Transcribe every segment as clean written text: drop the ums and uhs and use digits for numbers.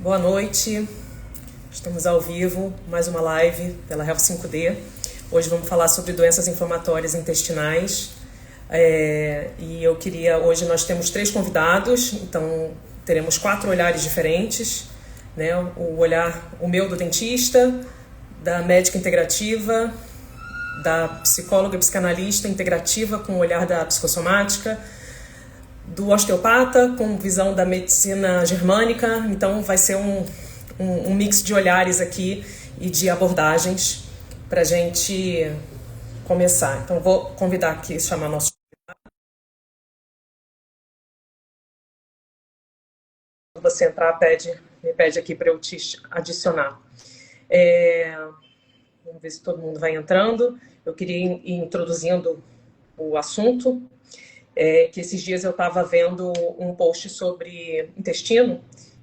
Boa noite, estamos ao vivo, mais uma live pela Health 5D. Hoje vamos falar sobre doenças inflamatórias intestinais. Hoje nós temos 3 convidados, então teremos 4 olhares diferentes, né? O meu do dentista, da médica integrativa, da psicóloga e psicanalista integrativa com o olhar da psicossomática, do osteopata com visão da medicina germânica. Então vai ser um mix de olhares aqui e de abordagens para a gente começar. Então vou convidar aqui, chamar nosso... Você entrar, me pede aqui para eu te adicionar. Vamos ver se todo mundo vai entrando. Eu queria ir introduzindo o assunto. Que esses dias eu estava vendo um post sobre intestino,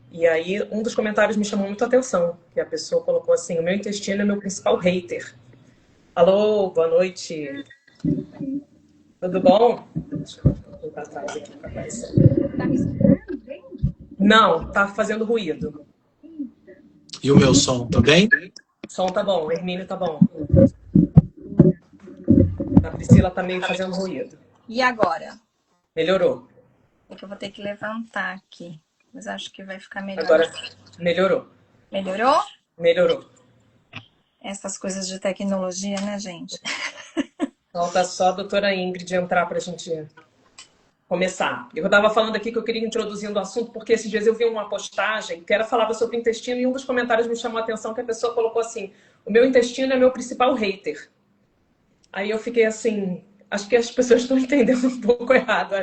e aí um dos comentários me chamou muito a atenção, que a pessoa colocou assim: o meu intestino é meu principal hater. Alô, boa noite. Tudo bom? Deixa eu colocar atrás aqui para aparecer. Tá me escutando bem? Não, tá fazendo ruído. E o meu som, tá bem? Som tá bom, o Hermínio tá bom. A Priscila tá meio fazendo ruído. E agora? Melhorou. É que eu vou ter que levantar aqui, mas acho que vai ficar melhor. Agora melhorou. Melhorou? Melhorou. Essas coisas de tecnologia, né, gente? Falta só a doutora Ingrid entrar para a gente começar. Eu estava falando aqui que eu queria introduzir o assunto, porque esses dias eu vi uma postagem que falava sobre intestino, e um dos comentários me chamou a atenção, que a pessoa colocou assim: o meu intestino é meu principal hater. Aí eu fiquei assim, acho que as pessoas estão entendendo um pouco errado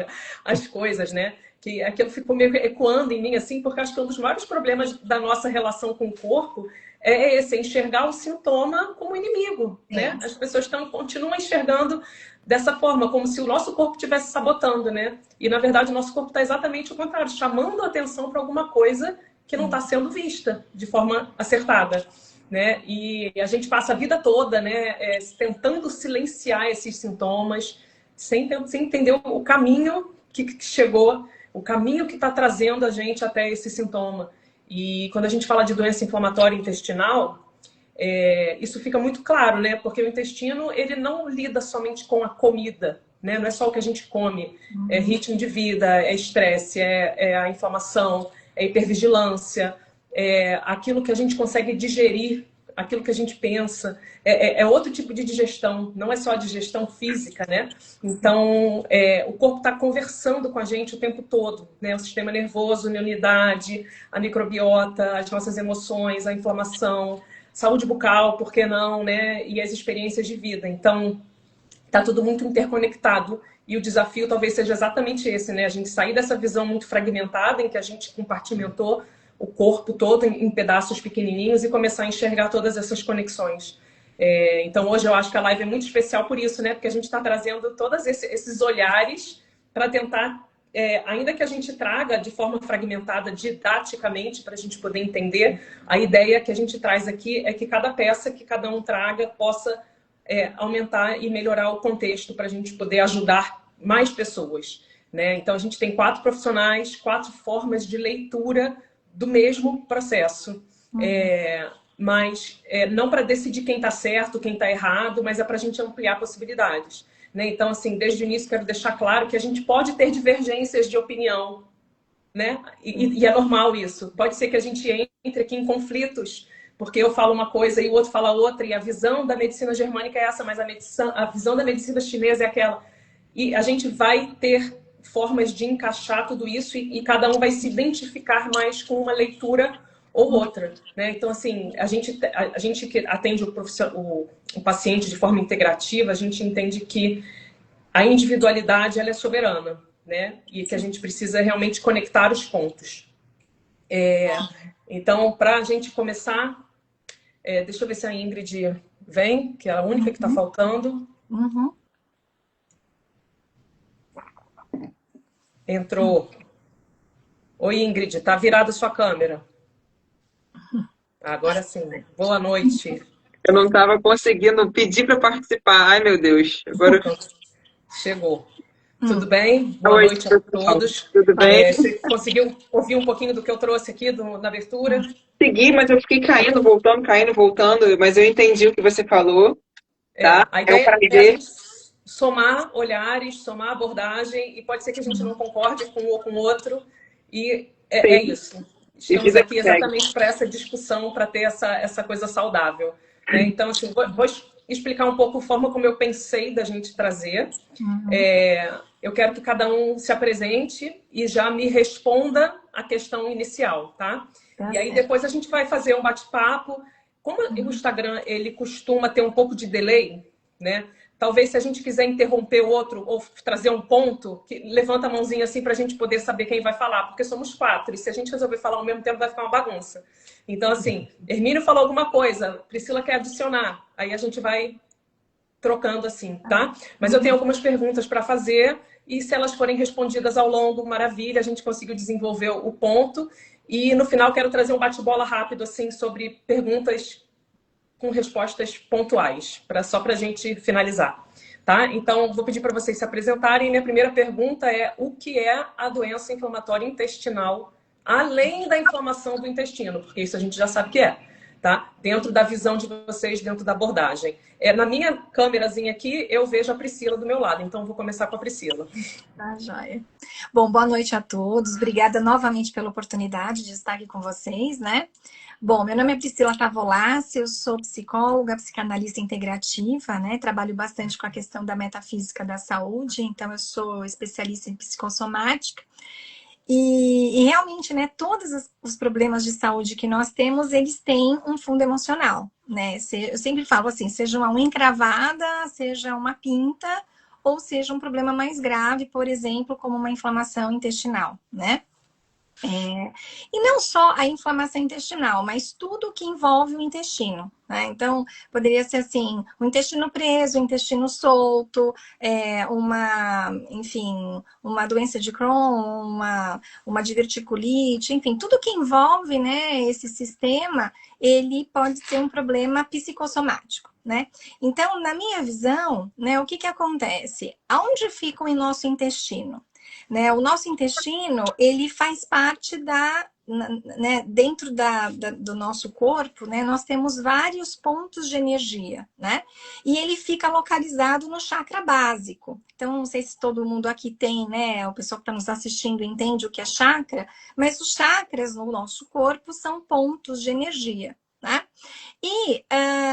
as coisas, né? Que aquilo ficou meio ecoando em mim, assim, porque acho que um dos maiores problemas da nossa relação com o corpo é esse, enxergar o sintoma como inimigo, né? As pessoas continuam enxergando dessa forma, como se o nosso corpo estivesse sabotando, né? E, na verdade, o nosso corpo está exatamente o contrário, chamando a atenção para alguma coisa que não está sendo vista de forma acertada, né? E a gente passa a vida toda, né, tentando silenciar esses sintomas, sem entender o caminho que chegou, o caminho que está trazendo a gente até esse sintoma. E quando a gente fala de doença inflamatória intestinal, isso fica muito claro, né? Porque o intestino, ele não lida somente com a comida, né? Não é só o que a gente come, é ritmo de vida, é estresse, é a inflamação, é hipervigilância, é aquilo que a gente consegue digerir, aquilo que a gente pensa, é outro tipo de digestão, não é só a digestão física, né? Então, o corpo está conversando com a gente o tempo todo, né? O sistema nervoso, a imunidade, a microbiota, as nossas emoções, a inflamação, saúde bucal, por que não, né? E as experiências de vida. Então, está tudo muito interconectado, e o desafio talvez seja exatamente esse, né? A gente sair dessa visão muito fragmentada, em que a gente compartimentou o corpo todo em pedaços pequenininhos, e começar a enxergar todas essas conexões. Então hoje eu acho que a live é muito especial por isso, né? Porque a gente está trazendo todos esses olhares para tentar, ainda que a gente traga de forma fragmentada, didaticamente, para a gente poder entender, a ideia que a gente traz aqui é que cada peça que cada um traga possa aumentar e melhorar o contexto para a gente poder ajudar mais pessoas, né? Então a gente tem 4 profissionais, 4 formas de leitura do mesmo processo, mas não para decidir quem está certo, quem está errado, mas é para a gente ampliar possibilidades, né? Então, assim, desde o início quero deixar claro que a gente pode ter divergências de opinião, né? E é normal isso. Pode ser que a gente entre aqui em conflitos, porque eu falo uma coisa e o outro fala outra, e a visão da medicina germânica é essa, mas a visão da medicina chinesa é aquela. E a gente vai ter formas de encaixar tudo isso, e cada um vai se identificar mais com uma leitura ou outra, né? Então, assim, a gente que atende o paciente de forma integrativa, a gente entende que a individualidade, ela é soberana, né? E que a gente precisa realmente conectar os pontos. Então, para a gente começar, deixa eu ver se a Ingrid vem, que é a única que está faltando. Entrou. Oi, Ingrid, tá virada a sua câmera. Agora sim. Boa noite. Eu não estava conseguindo pedir para participar. Ai, meu Deus. Agora Chegou. Tudo bem? Boa Oi, noite a pessoal. todos. Tudo bem? Você conseguiu ouvir um pouquinho do que eu trouxe aqui na abertura? Segui, mas eu fiquei caindo, voltando, mas eu entendi o que você falou, tá? A É um ideia é a prazer. gente somar olhares, somar abordagem, e pode ser que a gente não concorde com um ou com o outro, e é Sim, isso. e Estamos vida aqui que segue. exatamente para essa discussão, para ter essa coisa saudável, né? Então, assim, vou explicar um pouco a forma como eu pensei da gente trazer. Eu quero que cada um se apresente e já me responda a questão inicial, tá? Tá E aí certo. depois a gente vai fazer um bate-papo. Como o Instagram ele costuma ter um pouco de delay, né? Talvez se a gente quiser interromper o outro ou trazer um ponto, levanta a mãozinha assim para a gente poder saber quem vai falar, porque somos 4 e se a gente resolver falar ao mesmo tempo vai ficar uma bagunça. Então assim, Hermínio falou alguma coisa, Priscila quer adicionar, aí a gente vai trocando assim, tá? Mas eu tenho algumas perguntas para fazer e se elas forem respondidas ao longo, maravilha, a gente conseguiu desenvolver o ponto. E no final quero trazer um bate-bola rápido assim sobre perguntas com respostas pontuais, só para a gente finalizar, tá? Então vou pedir para vocês se apresentarem. Minha primeira pergunta é: o que é a doença inflamatória intestinal, além da inflamação do intestino? Porque isso a gente já sabe que é. Tá? Dentro da visão de vocês, dentro da abordagem. Na minha câmerazinha aqui, eu vejo a Priscila do meu lado, então vou começar com a Priscila. Tá, joia. Bom, boa noite a todos. Obrigada novamente pela oportunidade de estar aqui com vocês, né? Bom, meu nome é Priscila Tavolassi, eu sou psicóloga, psicanalista integrativa, né? Trabalho bastante com a questão da metafísica da saúde, então eu sou especialista em psicossomática. E realmente, né, todos os problemas de saúde que nós temos, eles têm um fundo emocional, né? Eu sempre falo assim, seja uma unha encravada, seja uma pinta, ou seja um problema mais grave, por exemplo, como uma inflamação intestinal, né? E não só a inflamação intestinal, mas tudo que envolve o intestino, né? Então, poderia ser assim, o intestino preso, o intestino solto, enfim, uma doença de Crohn, uma diverticulite, enfim, tudo que envolve, né, esse sistema, ele pode ser um problema psicossomático, né? Então, na minha visão, né, o que acontece? Aonde fica o nosso intestino? Né? O nosso intestino, ele faz parte né, dentro do nosso corpo, né, nós temos vários pontos de energia, né? E ele fica localizado no chakra básico. Então, não sei se todo mundo aqui tem, né? O pessoal que está nos assistindo entende o que é chakra, mas os chakras no nosso corpo são pontos de energia, né? E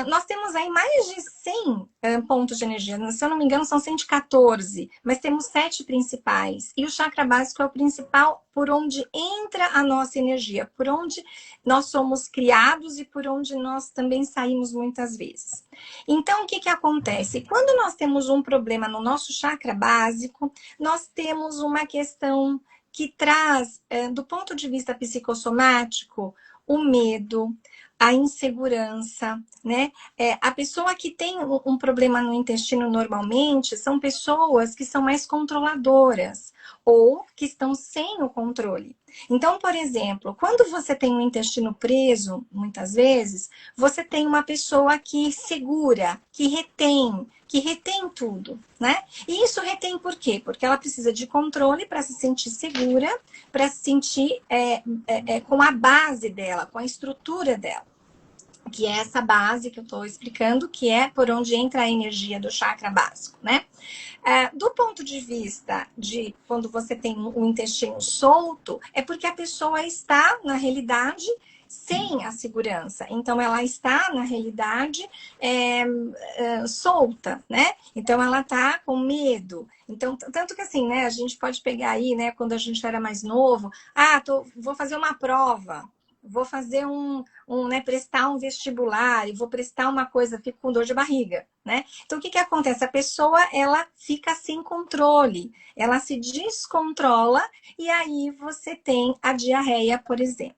nós temos aí mais de 100 pontos de energia. Se eu não me engano, são 114, mas temos 7 principais. E o chakra básico é o principal por onde entra a nossa energia, por onde nós somos criados e por onde nós também saímos muitas vezes. Então, o que acontece? Quando nós temos um problema no nosso chakra básico, nós temos uma questão que traz, do ponto de vista psicossomático, o medo, a insegurança, né? A pessoa que tem um problema no intestino normalmente são pessoas que são mais controladoras ou que estão sem o controle. Então, por exemplo, quando você tem um intestino preso, muitas vezes, você tem uma pessoa que segura, que retém tudo, né? E isso retém por quê? Porque ela precisa de controle para se sentir segura, para se sentir com a base dela, com a estrutura dela. Que é essa base que eu estou explicando, que é por onde entra a energia do chakra básico, né? Do ponto de vista de quando você tem um intestino solto, é porque a pessoa está, na realidade, sem a segurança. Então, ela está, na realidade, solta, né? Então, ela está com medo. Então, tanto que assim, né? A gente pode pegar aí, né? Quando a gente era mais novo, vou fazer uma prova. Vou fazer né, prestar um vestibular, e vou prestar uma coisa, fico com dor de barriga, né? Então, o que acontece? A pessoa, ela fica sem controle, ela se descontrola, e aí você tem a diarreia, por exemplo.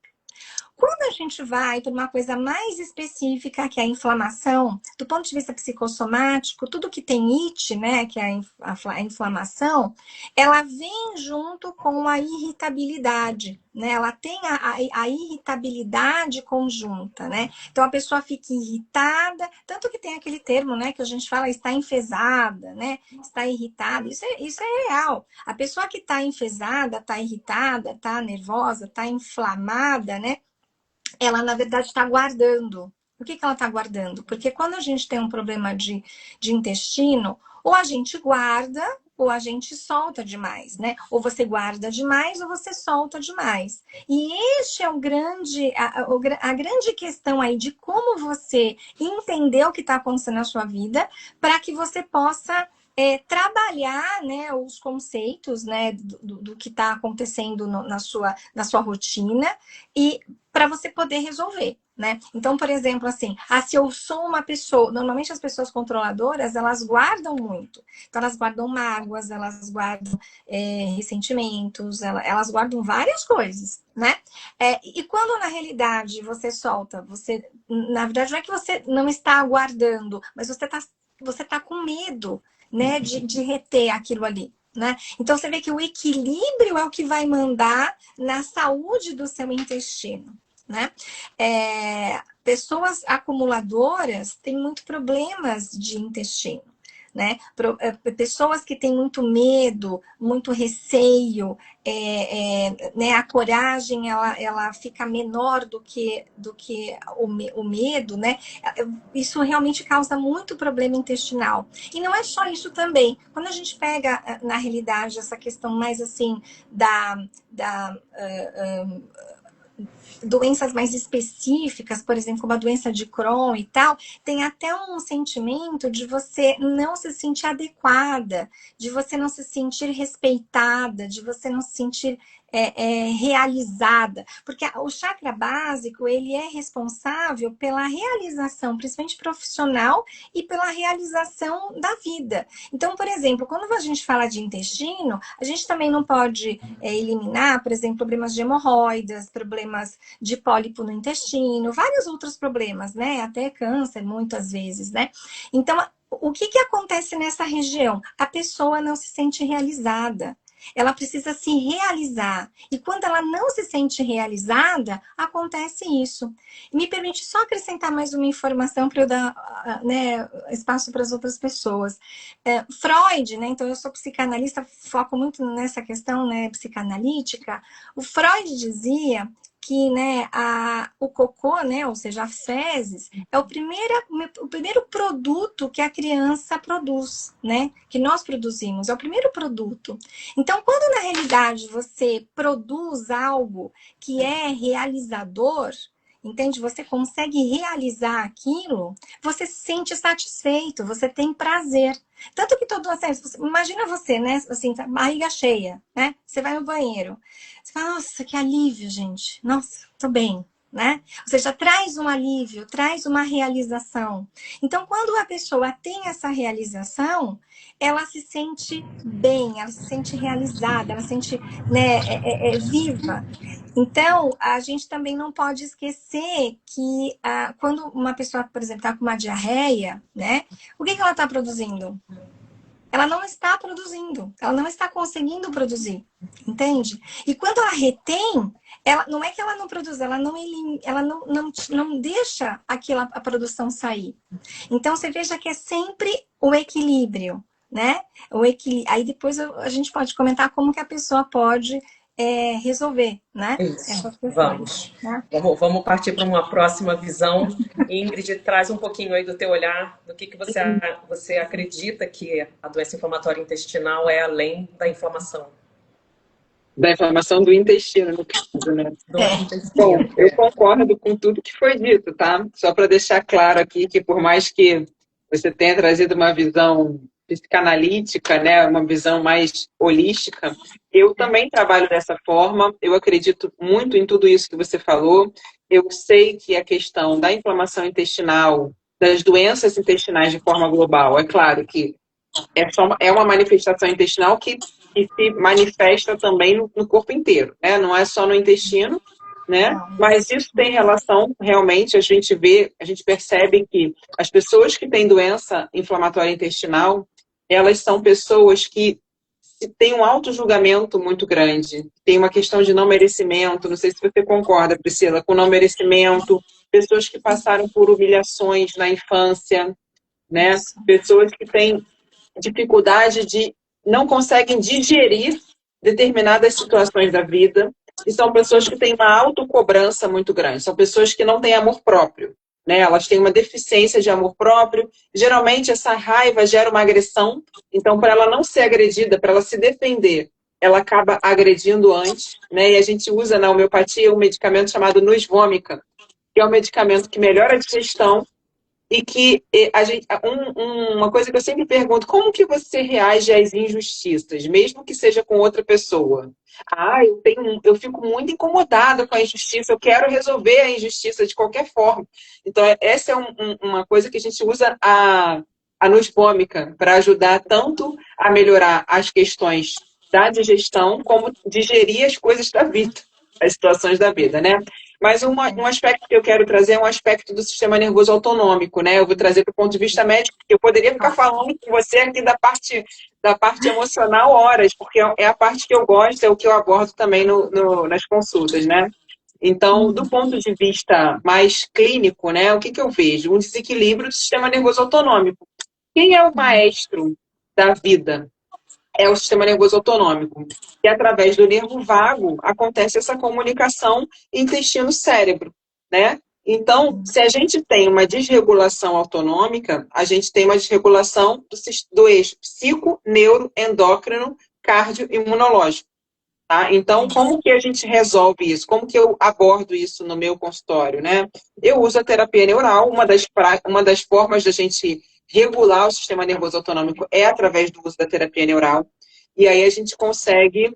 Quando a gente vai para uma coisa mais específica, que é a inflamação, do ponto de vista psicossomático, tudo que tem it, né, que é a inflamação, ela vem junto com a irritabilidade, né? Ela tem a irritabilidade conjunta, né? Então a pessoa fica irritada, tanto que tem aquele termo, né, que a gente fala está enfesada, né? Está irritada. Isso é real. A pessoa que está enfesada, está irritada, está nervosa, está inflamada, né? Ela, na verdade, está guardando. Por que ela está guardando? Porque quando a gente tem um problema de intestino, ou a gente guarda, ou a gente solta demais, né? Ou você guarda demais, ou você solta demais. E este é a grande questão aí de como você entender o que está acontecendo na sua vida, para que você possa trabalhar, né, os conceitos, né, do que está acontecendo na sua rotina e para você poder resolver, né? Então, por exemplo, assim, se eu sou uma pessoa... Normalmente as pessoas controladoras, elas guardam muito. Então, elas guardam mágoas, elas guardam ressentimentos, elas guardam várias coisas, né? E quando, na realidade, você solta, na verdade, não é que você não está guardando, mas você tá com medo, né, de reter aquilo ali, né? Então, você vê que o equilíbrio é o que vai mandar na saúde do seu intestino, né? Pessoas acumuladoras têm muito problemas de intestino, né? Pessoas que têm muito medo, muito receio, né? A coragem ela fica menor do que o medo, né? Isso realmente causa muito problema intestinal. E não é só isso também. Quando a gente pega, na realidade, essa questão mais assim doenças mais específicas, por exemplo, como a doença de Crohn e tal, tem até um sentimento de você não se sentir adequada, de você não se sentir respeitada, de você não se sentir realizada. Porque o chakra básico, ele é responsável pela realização, principalmente profissional, e pela realização da vida. Então, por exemplo, quando a gente fala de intestino, a gente também não pode eliminar, por exemplo, problemas de hemorroidas, problemas de pólipo no intestino, vários outros problemas, né? Até câncer, muitas vezes, né? Então, o que acontece nessa região? A pessoa não se sente realizada. Ela precisa se realizar. E quando ela não se sente realizada, acontece isso. Me permite só acrescentar mais uma informação para eu dar, né, espaço para as outras pessoas. Freud, né? Então eu sou psicanalista, foco muito nessa questão, né, psicanalítica. O Freud dizia que, né, o cocô, né, ou seja, as fezes, é o primeiro produto que a criança produz, né, que nós produzimos, é o primeiro produto. Então, quando na realidade você produz algo que é realizador, entende? Você consegue realizar aquilo, você se sente satisfeito, você tem prazer. Tanto que imagina você, né, assim, barriga cheia, né? Você vai no banheiro. Você fala, nossa, que alívio, gente. Nossa, tô bem, né? Ou seja, traz um alívio, traz uma realização. Então, quando a pessoa tem essa realização, ela se sente bem, ela se sente realizada, ela se sente, né, viva. Então, a gente também não pode esquecer que quando uma pessoa, por exemplo, está com uma diarreia, né? O que ela está produzindo? Ela não está produzindo, ela não está conseguindo produzir, entende? E quando ela retém, não é que ela não produz, ela não deixa a produção sair. Então, você veja que é sempre o equilíbrio, né? Aí depois a gente pode comentar como que a pessoa pode resolver, né? Isso. Essas questões, Vamos. né? Vamos partir para uma próxima visão. Ingrid, traz um pouquinho aí do teu olhar, do que você acredita que a doença inflamatória intestinal é além da inflamação. Da inflamação do intestino, no caso, né? Bom, eu concordo com tudo que foi dito, tá? Só para deixar claro aqui que por mais que você tenha trazido uma visão psicanalítica, né, uma visão mais holística, eu também trabalho dessa forma, eu acredito muito em tudo isso que você falou, eu sei que a questão da inflamação intestinal, das doenças intestinais de forma global, é claro que é uma manifestação intestinal que se manifesta também no corpo inteiro, né? Não é só no intestino, né? Mas isso tem relação, realmente, a gente percebe que as pessoas que têm doença inflamatória intestinal, elas são pessoas que têm um auto-julgamento muito grande. Tem uma questão de não merecimento, não sei se você concorda, Priscila, com não merecimento, pessoas que passaram por humilhações na infância, né? Pessoas que têm dificuldade de não conseguem digerir determinadas situações da vida, e são pessoas que têm uma autocobrança muito grande, são pessoas que não têm amor próprio, né? Elas têm uma deficiência de amor próprio, geralmente essa raiva gera uma agressão, então para ela não ser agredida, para ela se defender, ela acaba agredindo antes, né? E a gente usa na homeopatia um medicamento chamado Nus Vômica, que é um medicamento que melhora a digestão, e que uma coisa que eu sempre pergunto, como que você reage às injustiças, mesmo que seja com outra pessoa? Eu fico muito incomodada com a injustiça, eu quero resolver a injustiça de qualquer forma. Então, essa é uma coisa que a gente usa a Nus Vômica para ajudar tanto a melhorar as questões da digestão, como digerir as coisas da vida, as situações da vida, né? Mas um aspecto que eu quero trazer é um aspecto do sistema nervoso autonômico, né? Eu vou trazer para o ponto de vista médico, porque eu poderia ficar falando com você aqui da parte emocional horas, porque é a parte que eu gosto, é o que eu abordo também nas consultas, né? Então, do ponto de vista mais clínico, né? O que eu vejo? Um desequilíbrio do sistema nervoso autonômico. Quem é o maestro da vida? É o sistema nervoso autonômico. E através do nervo vago acontece essa comunicação intestino-cérebro, né? Então, se a gente tem uma desregulação autonômica, a gente tem uma desregulação do eixo psico, neuro, endócrino, cardio e imunológico. Tá? Então, como que a gente resolve isso? Como que eu abordo isso no meu consultório, né? Eu uso a terapia neural, uma das formas da gente regular o sistema nervoso autonômico é através do uso da terapia neural. E aí a gente consegue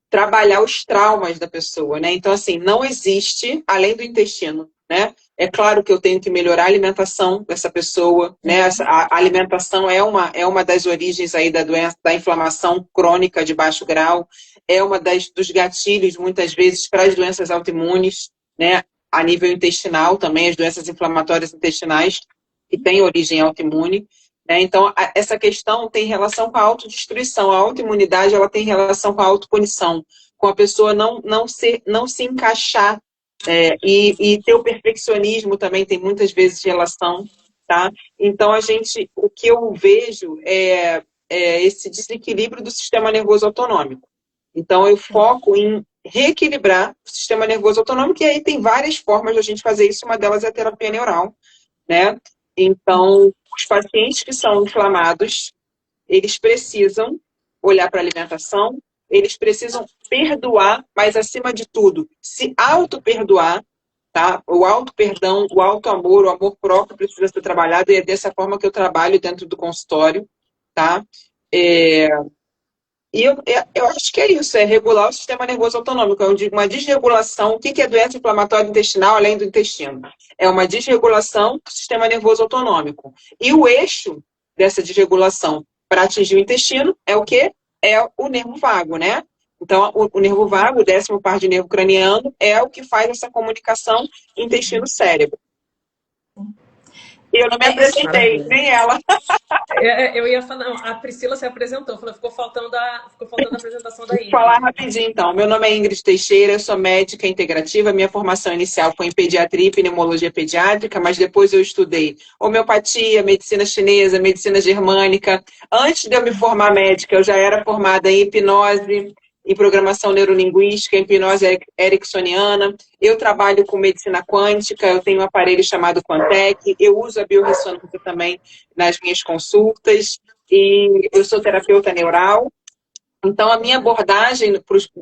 trabalhar os traumas da pessoa, né? Então, assim, não existe, além do intestino, né? É claro que eu tenho que melhorar a alimentação dessa pessoa, né? A alimentação é uma das origens aí da doença, da inflamação crônica de baixo grau, é uma dos gatilhos, muitas vezes, para as doenças autoimunes, né? A nível intestinal também, as doenças inflamatórias intestinais, que têm origem autoimune. Né? Então, essa questão tem relação com a autodestruição. A autoimunidade ela tem relação com a autopunição, com a pessoa não se encaixar, e ter o perfeccionismo também tem muitas vezes relação. Tá? Então, o que eu vejo é esse desequilíbrio do sistema nervoso autonômico. Então, eu foco em reequilibrar o sistema nervoso autonômico, e aí tem várias formas de a gente fazer isso, uma delas é a terapia neural, né? Então, os pacientes que são inflamados, eles precisam olhar para a alimentação, eles precisam perdoar, mas, acima de tudo, se auto-perdoar, tá? O auto-perdão, o auto-amor, o amor próprio precisa ser trabalhado, e é dessa forma que eu trabalho dentro do consultório, tá? E eu acho que é isso, é regular o sistema nervoso autonômico, é uma desregulação. O que é doença inflamatória intestinal, além do intestino? É uma desregulação do sistema nervoso autonômico. E o eixo dessa desregulação para atingir o intestino é o quê? É o nervo vago, né? Então, o nervo vago, o 10º par de nervo craniano, é o que faz essa comunicação intestino-cérebro. Eu não me apresentei, nem ela. Eu ia falar, não, a Priscila se apresentou, ficou faltando a apresentação da Ingrid. Vou falar rapidinho, então. Meu nome é Ingrid Teixeira, eu sou médica integrativa. Minha formação inicial foi em pediatria e pneumologia pediátrica, mas depois eu estudei homeopatia, medicina chinesa, medicina germânica. Antes de eu me formar médica, eu já era formada em hipnose, em programação neurolinguística, em hipnose ericksoniana. Eu trabalho com medicina quântica, eu tenho um aparelho chamado Quantec, eu uso a biorressonância também nas minhas consultas, e eu sou terapeuta neural. Então, a minha abordagem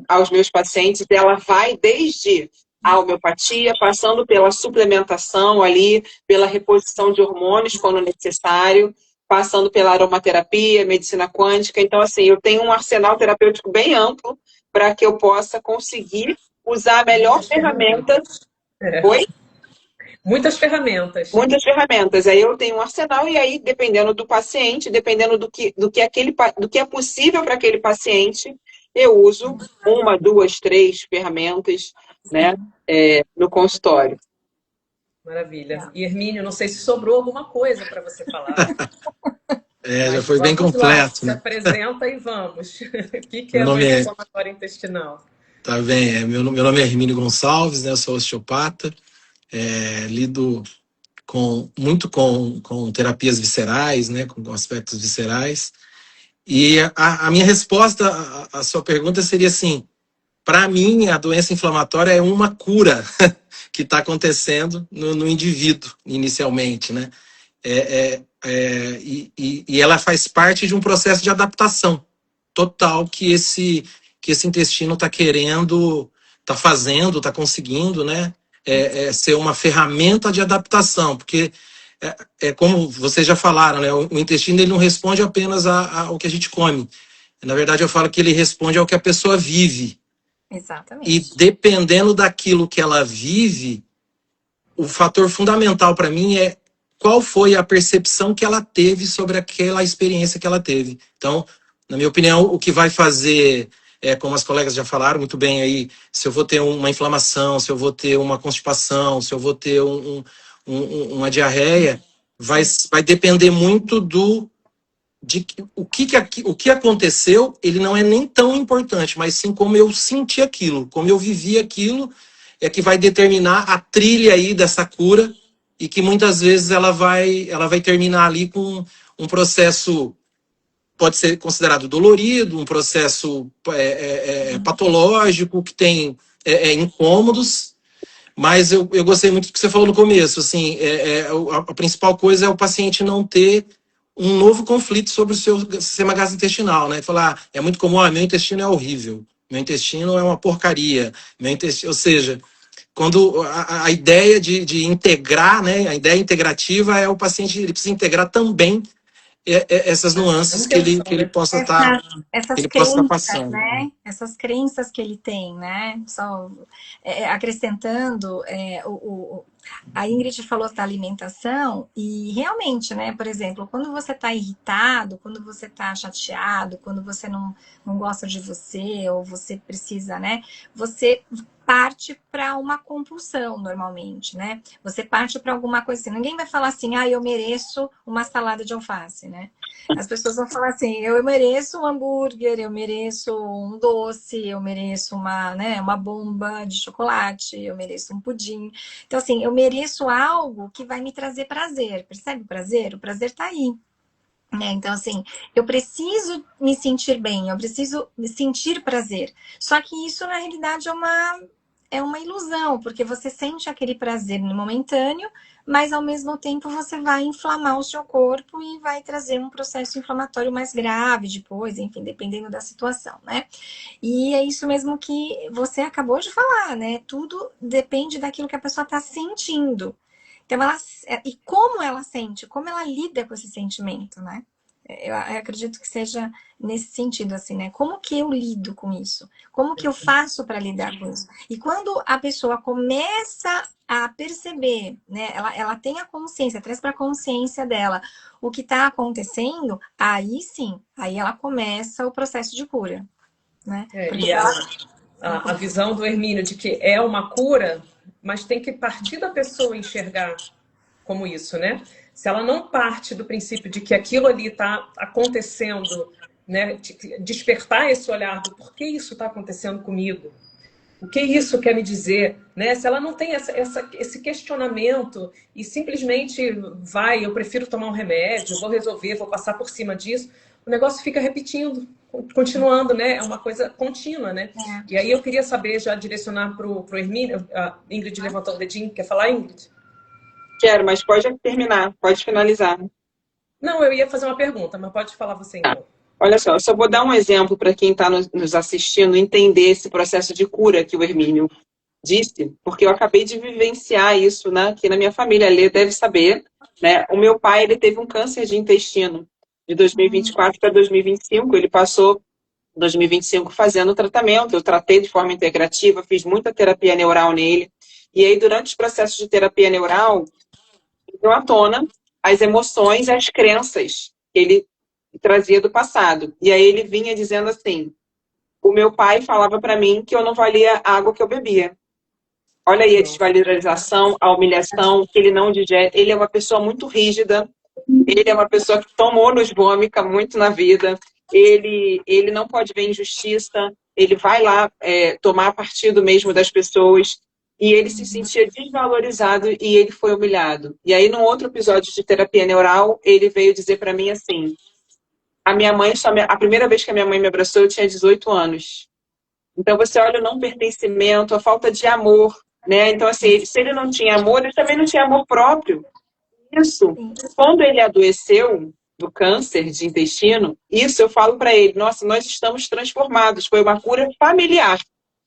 aos meus pacientes, ela vai desde a homeopatia, passando pela suplementação ali, pela reposição de hormônios quando necessário, passando pela aromaterapia, medicina quântica. Então, assim, eu tenho um arsenal terapêutico bem amplo para que eu possa conseguir usar a melhor ferramenta. Oi? Muitas ferramentas. Muitas ferramentas. Aí eu tenho um arsenal, e aí, dependendo do paciente, dependendo do que é possível para aquele paciente, eu uso uma, duas, três ferramentas, né, no consultório. Maravilha. E Hermínio, não sei se sobrou alguma coisa para você falar. Já Mas foi bem vamos lá, completo, se né? apresenta e vamos. O que Meu é nome doença é, inflamatória intestinal? tá bem, meu nome é Hermínio Gonçalves, né? Eu sou osteopata, lido muito com terapias viscerais, né? Com aspectos viscerais. E a minha resposta à sua pergunta seria assim: para mim, a doença inflamatória é uma cura que está acontecendo no indivíduo, inicialmente, né? E ela faz parte de um processo de adaptação total que esse intestino está querendo, está fazendo, está conseguindo, né? Ser uma ferramenta de adaptação, porque como vocês já falaram, né? O intestino ele não responde apenas ao que a gente come. Na verdade, eu falo que ele responde ao que a pessoa vive. E Exatamente. dependendo daquilo que ela vive, o fator fundamental para mim é qual foi a percepção que ela teve sobre aquela experiência que ela teve. Então, na minha opinião, o que vai fazer, como as colegas já falaram muito bem aí, se eu vou ter uma inflamação, se eu vou ter uma constipação, se eu vou ter uma diarreia, vai depender muito o que aconteceu. Ele não é nem tão importante, mas sim como eu senti aquilo, como eu vivi aquilo, é que vai determinar a trilha aí dessa cura, e que muitas vezes ela vai terminar ali com um processo, pode ser considerado dolorido, um processo patológico, que tem incômodos. Mas eu gostei muito do que você falou no começo. Assim, a principal coisa é o paciente não ter um novo conflito sobre o seu sistema gastrointestinal, né? Falar, é muito comum, meu intestino é horrível, meu intestino é uma porcaria, ou seja, quando a ideia de integrar, né? A ideia integrativa é o paciente, ele precisa integrar também essas nuances que Manutenção, ele né? possa estar Essas crenças, passando. né? Essas crenças que ele tem, né? Só acrescentando, a Ingrid falou da alimentação e realmente, né? Por exemplo, quando você está irritado, quando você está chateado, quando você não gosta de você ou você precisa, né? Você parte para uma compulsão normalmente, né? Você parte para alguma coisa assim. Ninguém vai falar assim, eu mereço uma salada de alface, né? As pessoas vão falar assim, eu mereço um hambúrguer, eu mereço um doce, eu mereço uma bomba de chocolate, eu mereço um pudim. Então, assim, eu mereço algo que vai me trazer prazer. Percebe o prazer? O prazer tá aí. Então, assim, eu preciso me sentir bem, eu preciso sentir prazer. Só que isso, na realidade, é uma ilusão, porque você sente aquele prazer momentâneo, mas ao mesmo tempo você vai inflamar o seu corpo e vai trazer um processo inflamatório mais grave depois, enfim, dependendo da situação, né? E é isso mesmo que você acabou de falar, né? Tudo depende daquilo que a pessoa está sentindo. Então, e como ela sente, como ela lida com esse sentimento, né? Eu acredito que seja nesse sentido, assim, né? Como que eu lido com isso? Como que eu faço para lidar com isso? E quando a pessoa começa a perceber, né? Ela tem a consciência, traz para a consciência dela o que está acontecendo, aí sim, aí ela começa o processo de cura, né? Porque E a visão do Hermínio de que é uma cura, mas tem que partir da pessoa enxergar como isso, né? Se ela não parte do princípio de que aquilo ali está acontecendo, né? Despertar esse olhar do porquê isso está acontecendo comigo, o que isso quer me dizer, né? Se ela não tem esse questionamento e simplesmente eu prefiro tomar um remédio, vou resolver, vou passar por cima disso, o negócio fica repetindo, continuando, né? É uma coisa contínua, né? E aí eu queria saber, já direcionar para o Hermínio, a Ingrid levantou o dedinho, quer falar, Ingrid? Quero, mas pode terminar, pode finalizar. Não, eu ia fazer uma pergunta, mas pode falar você então. Olha só, eu só vou dar um exemplo para quem está nos assistindo entender esse processo de cura que o Hermínio disse, porque eu acabei de vivenciar isso, né, aqui na minha família. A Lê deve saber, né? O meu pai, ele teve um câncer de intestino de 2024 para 2025. Ele passou 2025 fazendo tratamento. Eu tratei de forma integrativa, fiz muita terapia neural nele. E aí, durante os processos de terapia neural, veio à tona as emoções, as crenças que ele trazia do passado. E aí ele vinha dizendo assim, o meu pai falava para mim que eu não valia a água que eu bebia. Olha aí a desvalorização, a humilhação, que ele não digere. Ele é uma pessoa muito rígida, ele é uma pessoa que tomou nos vômica muito na vida, ele não pode ver injustiça, ele vai lá tomar partido mesmo das pessoas, e ele se sentia desvalorizado e ele foi humilhado. E aí, num outro episódio de terapia neural, ele veio dizer para mim assim, a primeira vez que a minha mãe me abraçou, eu tinha 18 anos. Então, você olha o não pertencimento, a falta de amor, né? Então, assim, se ele não tinha amor, ele também não tinha amor próprio. Isso, quando ele adoeceu do câncer de intestino, isso eu falo para ele, nossa, nós estamos transformados, foi uma cura familiar,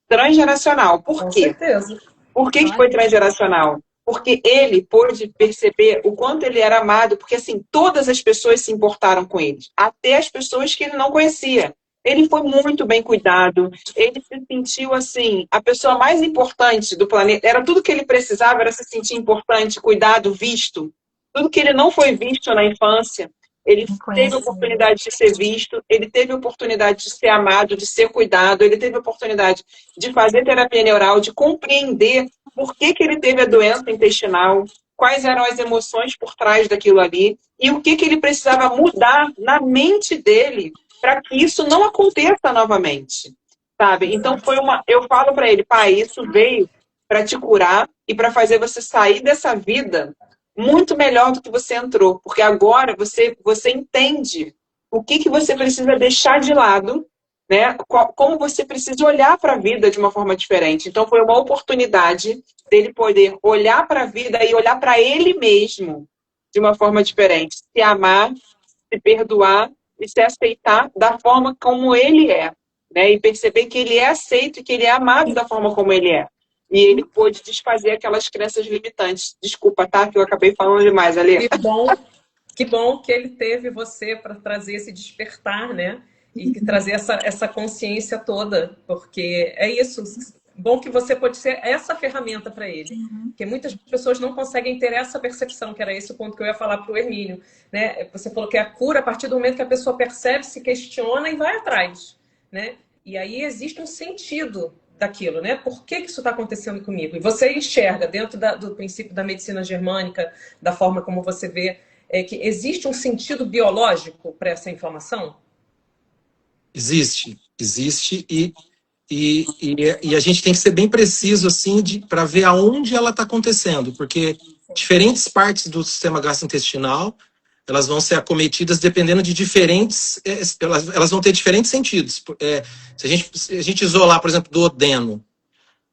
transgeracional. Por quê? Com certeza. Por que foi transgeracional? Porque ele pôde perceber o quanto ele era amado, porque assim, todas as pessoas se importaram com ele, até as pessoas que ele não conhecia. Ele foi muito bem cuidado, ele se sentiu assim, a pessoa mais importante do planeta, era tudo que ele precisava, era se sentir importante, cuidado, visto. Tudo que ele não foi visto na infância, ele teve a oportunidade de ser visto, ele teve a oportunidade de ser amado, de ser cuidado, ele teve a oportunidade de fazer terapia neural, de compreender por que ele teve a doença intestinal, quais eram as emoções por trás daquilo ali, e o que ele precisava mudar na mente dele para que isso não aconteça novamente, sabe? Então eu falo para ele, pai, isso veio para te curar e para fazer você sair dessa vida muito melhor do que você entrou, porque agora você entende o que você precisa deixar de lado, né? Como você precisa olhar para a vida de uma forma diferente. Então foi uma oportunidade dele poder olhar para a vida e olhar para ele mesmo de uma forma diferente, se amar, se perdoar e se aceitar da forma como ele é, né? E perceber que ele é aceito e que ele é amado da forma como ele é. E ele pôde desfazer aquelas crenças limitantes. Desculpa, tá? Que eu acabei falando demais, Ale. Que bom que ele teve você para trazer esse despertar, né? E trazer essa consciência toda, porque é isso. Bom que você pode ser essa ferramenta para ele. Porque muitas pessoas não conseguem ter essa percepção, que era esse o ponto que eu ia falar para o Hermínio, né? Você falou que é a cura a partir do momento que a pessoa percebe, se questiona e vai atrás, né? E aí existe um sentido daquilo, né? Por que isso está acontecendo comigo? E você enxerga, dentro do princípio da medicina germânica, da forma como você vê, que existe um sentido biológico para essa inflamação? Existe e a gente tem que ser bem preciso assim para ver aonde ela está acontecendo, porque diferentes partes do sistema gastrointestinal elas vão ser acometidas dependendo de diferentes, elas vão ter diferentes sentidos. Se a gente isolar, por exemplo, duodeno,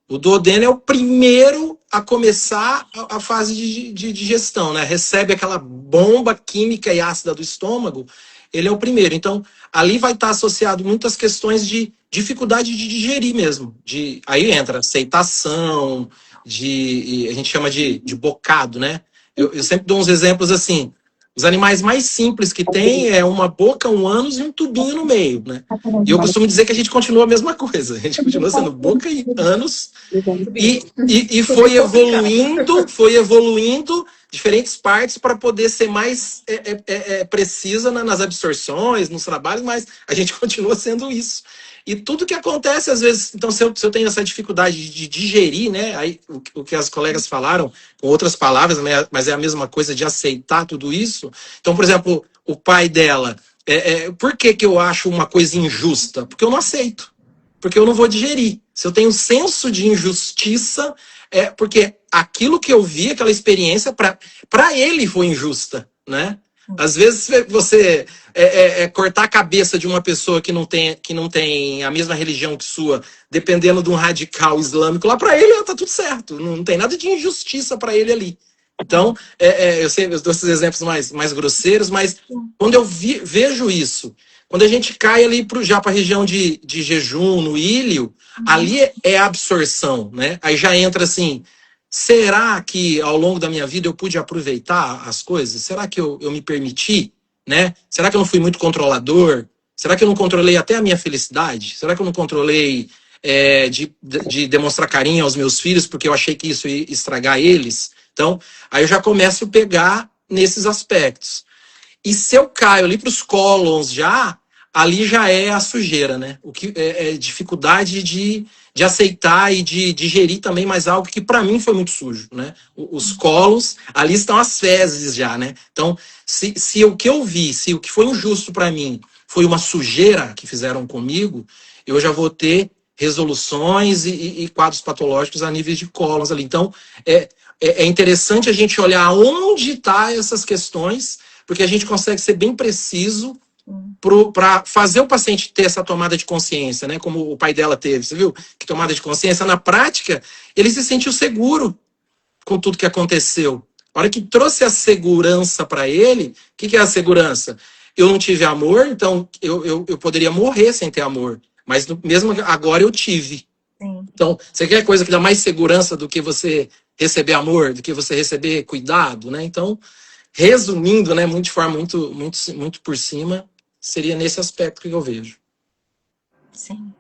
o duodeno é o primeiro a começar a fase de digestão, né? Recebe aquela bomba química e ácida do estômago, ele é o primeiro. Então, ali vai estar associado muitas questões de dificuldade de digerir mesmo. Aí entra aceitação, a gente chama de bocado, né? Eu sempre dou uns exemplos assim. Os animais mais simples que tem é uma boca, um ânus e um tubinho no meio, né? E eu costumo dizer que a gente continua a mesma coisa. A gente continua sendo boca e ânus. E foi evoluindo diferentes partes para poder ser mais precisa nas absorções, nos trabalhos, mas a gente continua sendo isso. E tudo que acontece, às vezes, então, se eu tenho essa dificuldade de digerir, né? Aí, o que as colegas falaram, com outras palavras, né, mas é a mesma coisa de aceitar tudo isso. Então, por exemplo, o pai dela, por que eu acho uma coisa injusta? Porque eu não aceito. Porque eu não vou digerir. Se eu tenho senso de injustiça, porque aquilo que eu vi, aquela experiência, para ele foi injusta, né? Às vezes você cortar a cabeça de uma pessoa que não tem a mesma religião que sua, dependendo de um radical islâmico, lá para ele tá tudo certo. Não tem nada de injustiça para ele ali. Então, eu dou esses exemplos mais grosseiros, mas quando eu vejo isso, quando a gente cai ali já para a região de jejum, no íleo, ali é a absorção, né? Aí já entra assim, será que ao longo da minha vida eu pude aproveitar as coisas? Será que eu me permiti, né? Será que eu não fui muito controlador? Será que eu não controlei até a minha felicidade? Será que eu não controlei de demonstrar carinho aos meus filhos porque eu achei que isso ia estragar eles? Então, aí eu já começo a pegar nesses aspectos. E se eu caio ali para os cólons já, ali já é a sujeira, né? O que é dificuldade de aceitar e de digerir também mais algo que para mim foi muito sujo, né? Os colos, ali estão as fezes já, né? Então, se o que eu vi, se o que foi injusto para mim foi uma sujeira que fizeram comigo, eu já vou ter resoluções e quadros patológicos a níveis de cólons ali. Então, é interessante a gente olhar onde estão essas questões, porque a gente consegue ser bem preciso para fazer o paciente ter essa tomada de consciência, né? Como o pai dela teve, você viu? Que tomada de consciência, na prática, ele se sentiu seguro com tudo que aconteceu. A hora que trouxe a segurança para ele, o que é a segurança? Eu não tive amor, então eu poderia morrer sem ter amor. Mas mesmo agora eu tive. Sim. Então, você quer coisa que dá mais segurança do que você receber amor, do que você receber cuidado, né? Então, resumindo, né, de forma muito por cima, seria nesse aspecto que eu vejo. Sim.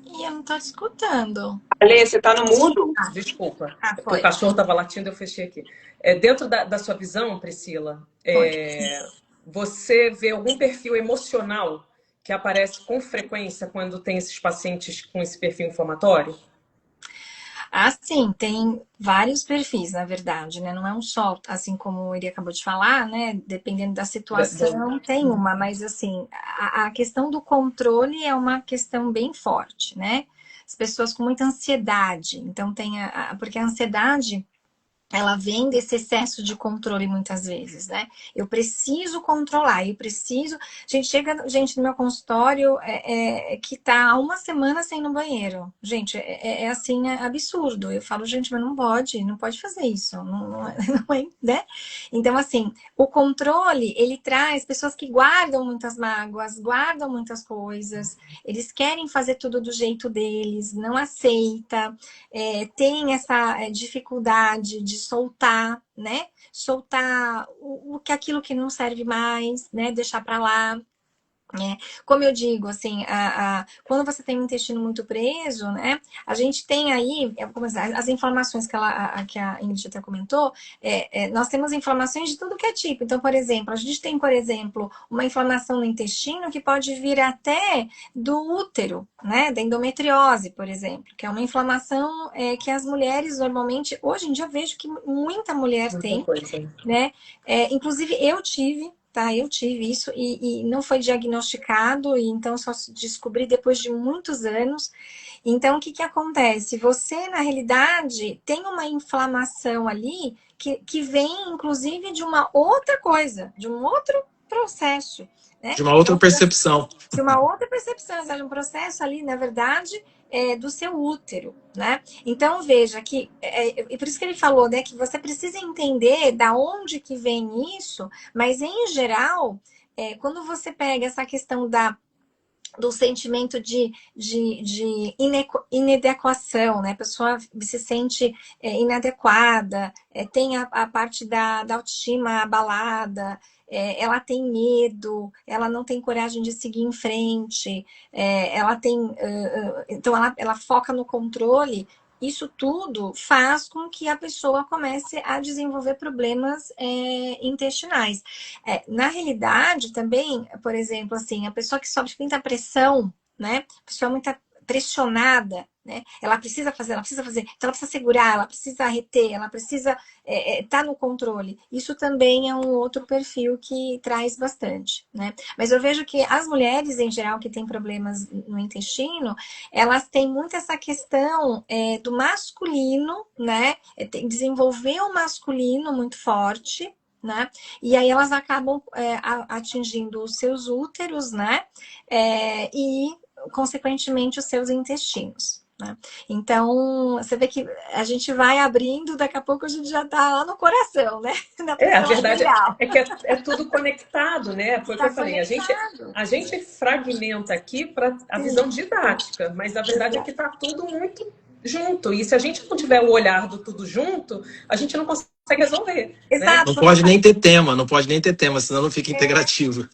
E eu não estou te escutando. Ale, você está no mudo? Desculpa, foi. o cachorro estava latindo, eu fechei aqui. Dentro da sua visão, Priscila, você vê algum perfil emocional que aparece com frequência quando tem esses pacientes com esse perfil inflamatório? Sim, tem vários perfis, na verdade, né? Não é um só, assim como ele acabou de falar, né? Dependendo da situação, tem uma, mas assim, a questão do controle é uma questão bem forte, né? As pessoas com muita ansiedade, então porque a ansiedade, ela vem desse excesso de controle muitas vezes, né? Eu preciso controlar, Gente, no meu consultório que tá há uma semana sem ir no banheiro. Gente, assim, é absurdo. Eu falo, gente, mas não pode fazer isso. Não é, né? Então, assim, o controle, ele traz pessoas que guardam muitas mágoas, guardam muitas coisas, eles querem fazer tudo do jeito deles, não aceita, tem essa dificuldade de soltar, né? Soltar aquilo que não serve mais, né? Deixar para lá. Como eu digo, assim, quando você tem um intestino muito preso, né? A gente tem aí, as inflamações que a Ingrid até comentou, nós temos inflamações de tudo que é tipo. Então, por exemplo, a gente tem, uma inflamação no intestino que pode vir até do útero, né? Da endometriose, por exemplo, que é uma inflamação que as mulheres normalmente, hoje em dia, eu vejo que muita mulher tem, né? Inclusive, eu tive isso e não foi diagnosticado, e então só descobri depois de muitos anos. Então, o que acontece? Você, na realidade, tem uma inflamação ali que vem, inclusive, de uma outra coisa, de um outro processo, né? De uma outra percepção. De uma outra percepção, de um processo ali, na verdade, do seu útero, né? Então, veja que, e por isso que ele falou, né, que você precisa entender da onde que vem isso, mas, em geral, quando você pega essa questão do sentimento de inadequação, né? A pessoa se sente inadequada, tem a parte da autoestima abalada, ela tem medo, ela não tem coragem de seguir em frente, ela tem... então, ela foca no controle. Isso tudo faz com que a pessoa comece a desenvolver problemas intestinais. Na realidade, também, por exemplo, assim, a pessoa que sofre muita pressão, né? A pessoa muito pressionada, né? Ela precisa fazer, então ela precisa segurar, ela precisa reter, ela precisa estar no controle. Isso também é um outro perfil que traz bastante, né? Mas eu vejo que as mulheres, em geral, que têm problemas no intestino, elas têm muito essa questão do masculino, né? Desenvolver o masculino muito forte, né? E aí elas acabam atingindo os seus úteros, né? E, consequentemente, os seus intestinos. Né? Então, você vê que a gente vai abrindo, daqui a pouco a gente já está lá no coração, né? A verdade é que é tudo conectado, né? Foi o que eu falei. A gente fragmenta aqui para a visão didática, mas a verdade é que está tudo muito junto. E se a gente não tiver o olhar do tudo junto, a gente não consegue resolver. Exato. Né? Não pode nem ter tema, senão não fica integrativo.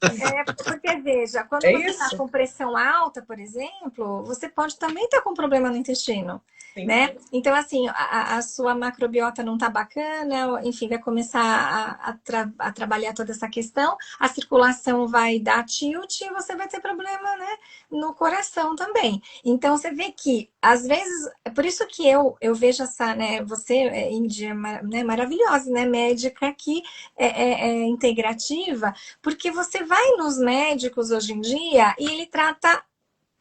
Porque, veja, quando você está com pressão alta, por exemplo, você pode também estar com problema no intestino. Sim. né? Então, assim, a sua macrobiota não tá bacana, enfim, vai começar a trabalhar toda essa questão, a circulação vai dar tilt e você vai ter problema, né, no coração também. Então, você vê que, às vezes, é por isso que eu vejo essa, né, você, Índia, né, maravilhosa, né, médica que é integrativa, porque você vai nos médicos hoje em dia e ele trata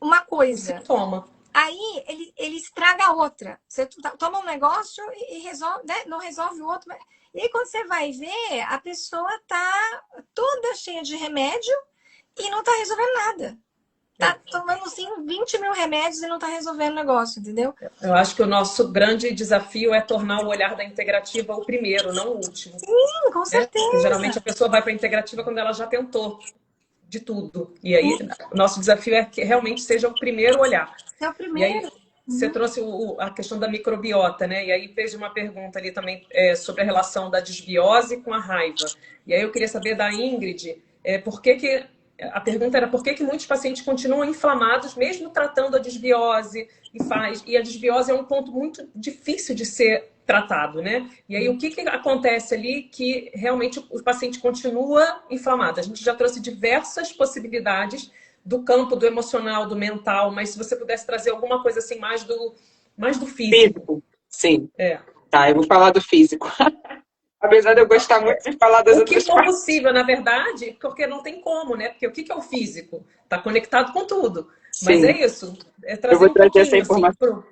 uma O coisa. sintoma. Aí ele estraga a outra. Você toma um negócio e resolve, né? Não resolve o outro. E aí, quando você vai ver, a pessoa tá toda cheia de remédio e não tá resolvendo nada. Tá tomando, assim, 20 mil remédios e não tá resolvendo o negócio, entendeu? Eu acho que o nosso grande desafio é tornar o olhar da integrativa o primeiro, não o último. Sim, com Né? certeza. Porque geralmente a pessoa vai para a integrativa quando ela já tentou de tudo. E aí, o nosso desafio é que realmente seja o primeiro olhar. É o E primeiro. aí, você trouxe a questão da microbiota, né? E aí fez uma pergunta ali também sobre a relação da desbiose com a raiva. E aí eu queria saber da Ingrid, por que que... A pergunta era por que que muitos pacientes continuam inflamados, mesmo tratando a desbiose, e a desbiose é um ponto muito difícil de ser tratado, né? E aí, o que que acontece ali que realmente o paciente continua inflamado? A gente já trouxe diversas possibilidades do campo do emocional, do mental, mas se você pudesse trazer alguma coisa assim mais do físico. Sim. É. Tá, eu vou falar do físico. Apesar de eu gostar muito de falar das O que outras for partes. possível, na verdade, porque não tem como, né? Porque o que é o físico? Está conectado com tudo. Mas Sim. é isso. É Eu trazer vou um trazer essa pouquinho informação. assim,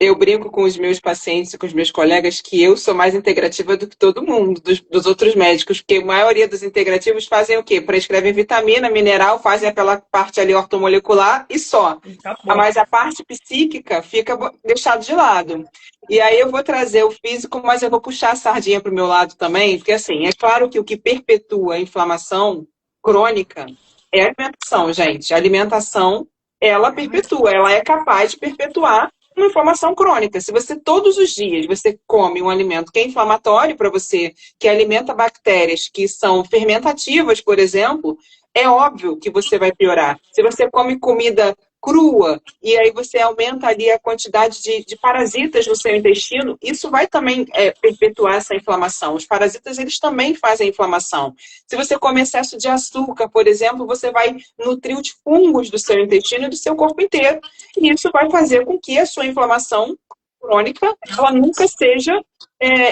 Eu brinco com os meus pacientes, com os meus colegas, que eu sou mais integrativa do que todo mundo, dos outros médicos, porque a maioria dos integrativos fazem o quê? Prescrevem vitamina, mineral, fazem aquela parte ali ortomolecular e só. Mas a parte psíquica fica deixada de lado. E aí eu vou trazer o físico, mas eu vou puxar a sardinha para o meu lado também, porque assim, é claro que o que perpetua a inflamação crônica é a alimentação, gente. A alimentação, ela perpetua, ela é capaz de perpetuar uma inflamação crônica. Se você todos os dias você come um alimento que é inflamatório para você, que alimenta bactérias que são fermentativas, por exemplo, é óbvio que você vai piorar. Se você come comida crua e aí você aumenta ali a quantidade de parasitas no seu intestino, isso vai também perpetuar essa inflamação. Os parasitas, eles também fazem inflamação. Se você come excesso de açúcar, por exemplo, você vai nutrir os fungos do seu intestino e do seu corpo inteiro. E isso vai fazer com que a sua inflamação crônica, ela nunca seja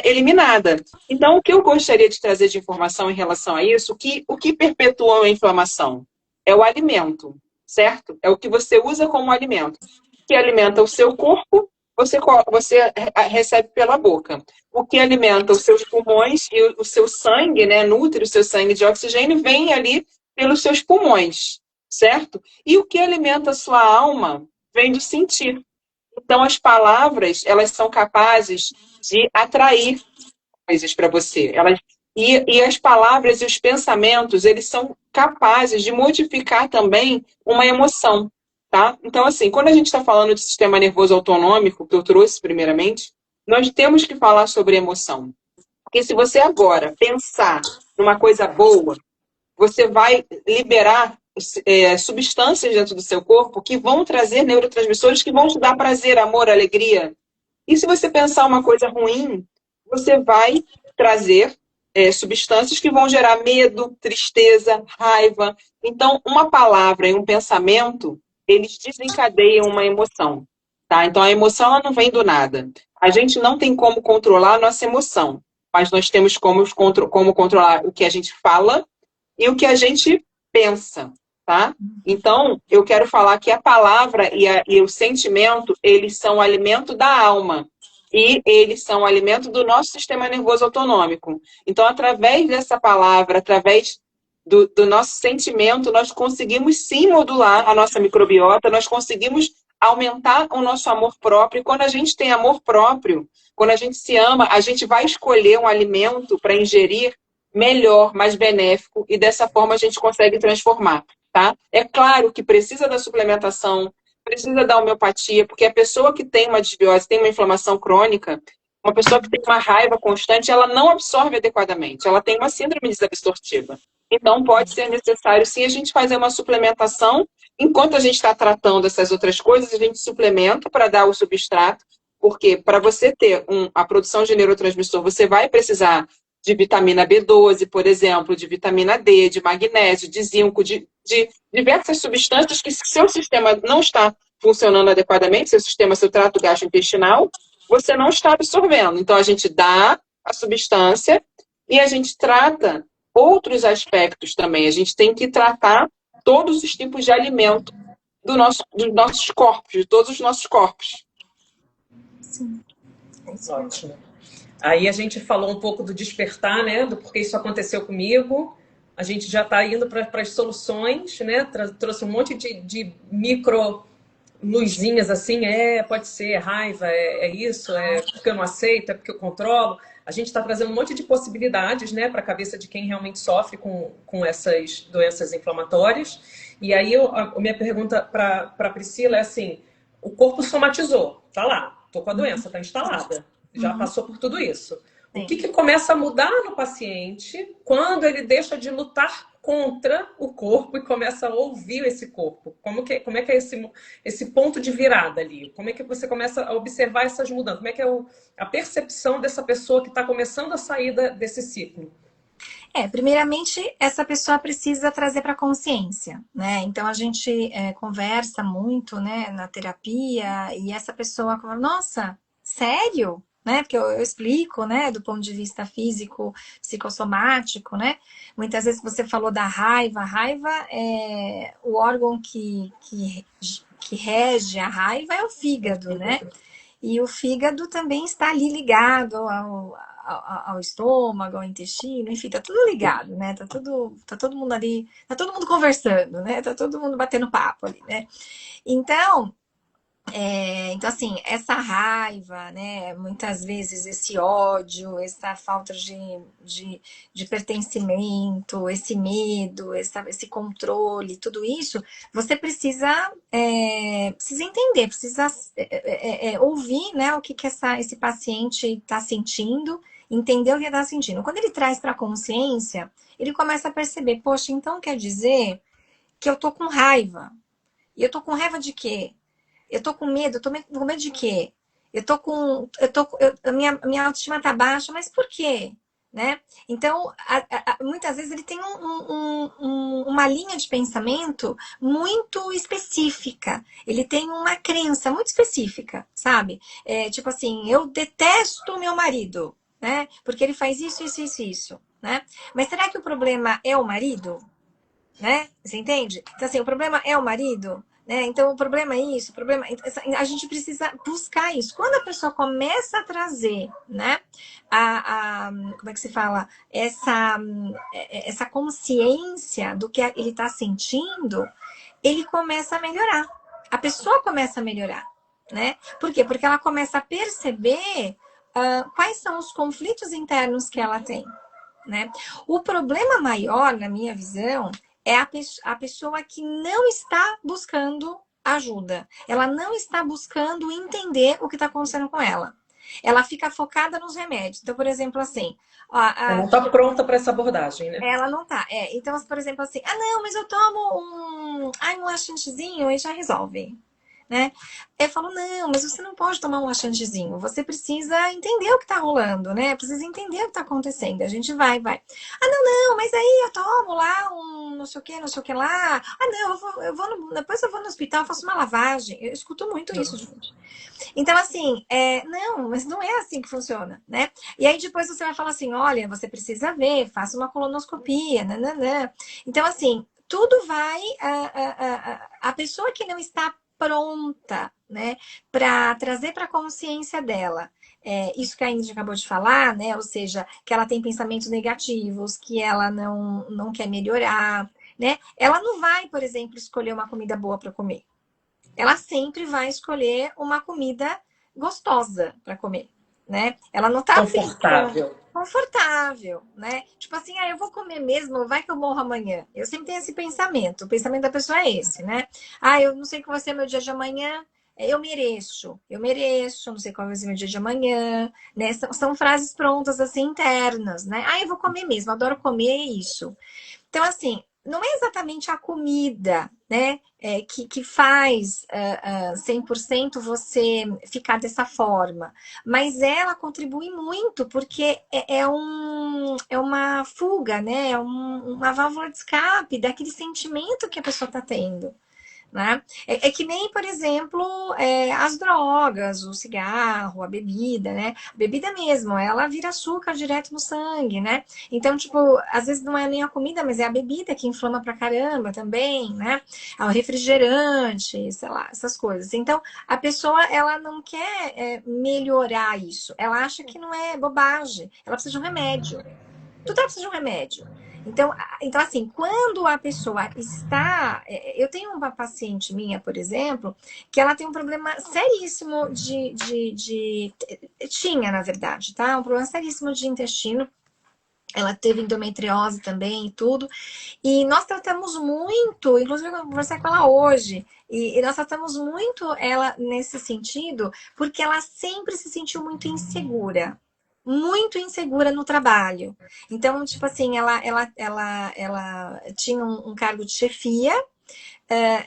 eliminada. Então, o que eu gostaria de trazer de informação em relação a isso, o que perpetua a inflamação? É o alimento, certo? É o que você usa como alimento. O que alimenta o seu corpo, você recebe pela boca. O que alimenta os seus pulmões e o seu sangue, né, nutre o seu sangue de oxigênio, vem ali pelos seus pulmões, certo? E o que alimenta a sua alma vem do sentir. Então, as palavras, elas são capazes de atrair coisas para você. E as palavras e os pensamentos, eles são capazes de modificar também uma emoção, tá? Então, assim, quando a gente está falando de sistema nervoso autonômico, que eu trouxe primeiramente, nós temos que falar sobre emoção. Porque se você agora pensar numa coisa boa, você vai liberar substâncias dentro do seu corpo que vão trazer neurotransmissores que vão te dar prazer, amor, alegria. E se você pensar uma coisa ruim, você vai trazer substâncias que vão gerar medo, tristeza, raiva. Então, uma palavra e um pensamento, eles desencadeiam uma emoção. Tá? Então, a emoção ela não vem do nada. A gente não tem como controlar a nossa emoção, mas nós temos como controlar o que a gente fala e o que a gente pensa. Tá? Então, eu quero falar que a palavra e o sentimento, eles são o alimento da alma. E eles são o alimento do nosso sistema nervoso autonômico. Então, através dessa palavra, através do nosso sentimento, nós conseguimos sim modular a nossa microbiota, nós conseguimos aumentar o nosso amor próprio. E quando a gente tem amor próprio, quando a gente se ama, a gente vai escolher um alimento para ingerir melhor, mais benéfico, e dessa forma a gente consegue transformar. Tá? É claro que precisa da suplementação, precisa da homeopatia, porque a pessoa que tem uma desbiose, tem uma inflamação crônica, uma pessoa que tem uma raiva constante, ela não absorve adequadamente, ela tem uma síndrome desabsortiva. Então, pode ser necessário, sim, a gente fazer uma suplementação. Enquanto a gente está tratando essas outras coisas, a gente suplementa para dar o substrato, Porque para você ter a produção de neurotransmissor, você vai precisar de vitamina B12, por exemplo, de vitamina D, de magnésio, de zinco, de diversas substâncias que, se seu sistema não está funcionando adequadamente, seu trato gastrointestinal, você não está absorvendo. Então, a gente dá a substância e a gente trata outros aspectos também. A gente tem que tratar todos os tipos de alimento dos nossos corpos, de todos os nossos corpos. Sim. Ótimo. Aí a gente falou um pouco do despertar, né? Do porquê isso aconteceu comigo. A gente já está indo para as soluções, né? Trouxe um monte de micro luzinhas assim, pode ser raiva, isso, porque eu não aceito, é porque eu controlo. A gente está trazendo um monte de possibilidades, né, para a cabeça de quem realmente sofre com essas doenças inflamatórias. E aí a minha pergunta para a Priscila é assim, o corpo somatizou, tá lá, tô com a doença, tá instalada, já passou por tudo isso. O que começa a mudar no paciente quando ele deixa de lutar contra o corpo e começa a ouvir esse corpo? Como é que é esse ponto de virada ali? Como é que você começa a observar essas mudanças? Como é que é a percepção dessa pessoa que está começando a sair desse ciclo? Primeiramente, essa pessoa precisa trazer para a consciência, né? Então, a gente conversa muito, né, na terapia, e essa pessoa fala, nossa, sério? Né? Porque eu explico, né, do ponto de vista físico, psicossomático, né? Muitas vezes você falou da raiva. A raiva é o órgão que rege a raiva é o fígado, né? E o fígado também está ali ligado ao estômago, ao intestino, enfim, tá tudo ligado, né? Tá todo mundo ali, tá todo mundo conversando, né? Tá todo mundo batendo papo ali, né? Então, assim, essa raiva, né, muitas vezes esse ódio, essa falta de pertencimento, esse medo, esse controle, tudo isso, você precisa entender, precisa ouvir, né, o que esse paciente está sentindo, entender o que ele está sentindo. Quando ele traz para a consciência, ele começa a perceber, poxa, então quer dizer que eu tô com raiva. E eu tô com raiva de quê? Eu tô com medo, eu tô com medo de quê? A minha autoestima tá baixa, mas por quê? Né? Então, muitas vezes ele tem uma linha de pensamento muito específica. Ele tem uma crença muito específica, sabe? Tipo assim, eu detesto meu marido, né? Porque ele faz isso, isso, isso, isso, né? Mas será que o problema é o marido? Né? Você entende? Então, assim, o problema é o marido? Né? Então, o problema é isso, a gente precisa buscar isso. Quando a pessoa começa a trazer, né, como é que se fala? Essa consciência do que ele está sentindo, ele começa a melhorar. A pessoa começa a melhorar, né? Por quê? Porque ela começa a perceber quais são os conflitos internos que ela tem, né? O problema maior, na minha visão, é a pessoa que não está buscando ajuda. Ela não está buscando entender o que está acontecendo com ela. Ela fica focada nos remédios. Então, por exemplo, assim... Ela não está pronta para essa abordagem, né? Ela não está. Então, por exemplo, assim... não, mas eu tomo um laxantezinho e já resolve. Né? Eu falo, não, mas você não pode tomar um laxantezinho. Você precisa entender o que está rolando, né? Precisa entender o que está acontecendo. A gente vai. Não, mas aí eu tomo lá um não sei o que lá. Não, depois eu vou no hospital, faço uma lavagem. Eu escuto muito isso, gente. Então, assim, não, mas não é assim que funciona, né? E aí depois você vai falar assim, olha, você precisa ver, faça uma colonoscopia, nananã. Então, assim, tudo vai... A pessoa que não está pronta, né, para trazer para a consciência dela isso que a Ingrid acabou de falar, né, ou seja, que ela tem pensamentos negativos, que ela não quer melhorar, né, ela não vai, por exemplo, escolher uma comida boa para comer. Ela sempre vai escolher uma comida gostosa para comer, né? Ela não tá confortável, né? Tipo assim, eu vou comer mesmo, vai que eu morro amanhã. Eu sempre tenho esse pensamento. O pensamento da pessoa é esse, né? Eu não sei o que vai ser meu dia de amanhã. Eu mereço, não sei qual vai ser meu dia de amanhã, né? São frases prontas, assim, internas, né? Eu vou comer mesmo, adoro comer isso. Então, assim, não é exatamente a comida, né, que faz 100% você ficar dessa forma, mas ela contribui muito, porque é uma fuga, né, uma válvula de escape daquele sentimento que a pessoa está tendo. Né? É que nem, por exemplo, as drogas, o cigarro, a bebida, né? A bebida mesmo, ela vira açúcar direto no sangue, né? Então, tipo, às vezes não é nem a comida, mas é a bebida que inflama pra caramba também, né? É o refrigerante, sei lá, essas coisas. Então, a pessoa, ela não quer melhorar isso. Ela acha que não é bobagem. Ela precisa de um remédio. Tudo ela precisa de um remédio. Então, assim, quando a pessoa está. Eu tenho uma paciente minha, por exemplo, que ela tem um problema seríssimo tinha, na verdade, tá? Um problema seríssimo de intestino. Ela teve endometriose também e tudo. E nós tratamos muito, inclusive eu conversei com ela hoje, e nós tratamos muito ela nesse sentido, porque ela sempre se sentiu muito insegura no trabalho. Então, tipo assim, ela tinha um cargo de chefia,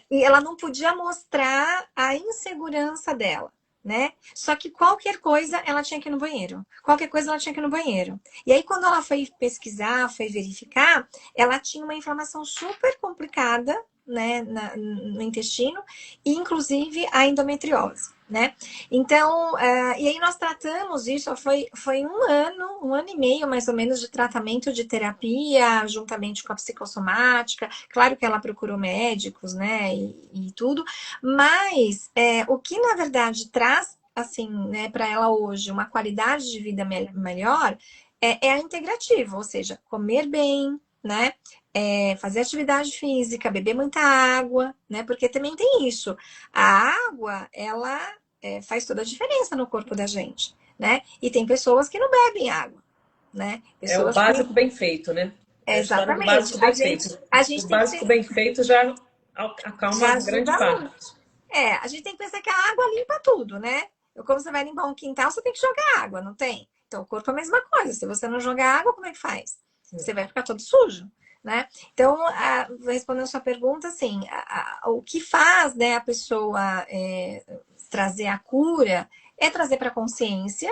e ela não podia mostrar a insegurança dela. Né? Só que qualquer coisa ela tinha que ir no banheiro. Qualquer coisa ela tinha que ir no banheiro. E aí, quando ela foi pesquisar, foi verificar, ela tinha uma inflamação super complicada, né, no intestino, e inclusive a endometriose. Né? Então, e aí nós tratamos isso, foi um ano e meio mais ou menos de tratamento de terapia, juntamente com a psicossomática. Claro que ela procurou médicos, né, e tudo, mas o que na verdade traz, assim, né, para ela hoje uma qualidade de vida melhor é a integrativa, ou seja, comer bem, né? Fazer atividade física, beber muita água, né? Porque também tem isso. A água, ela faz toda a diferença no corpo da gente, né? E tem pessoas que não bebem água, né? É o Pessoas básico bem feito, né? É a história do Exatamente. básico bem feito. A O gente tem que básico bem feito já acalma já grande ajuda muito. parte. A gente tem que pensar que a água limpa tudo, né? Como você vai limpar um quintal, você tem que jogar água, não tem? Então, o corpo é a mesma coisa. Se você não jogar água, como é que faz? Você vai ficar todo sujo, né? Então, respondendo a sua pergunta, assim, o que faz, né, a pessoa trazer a cura é trazer para a consciência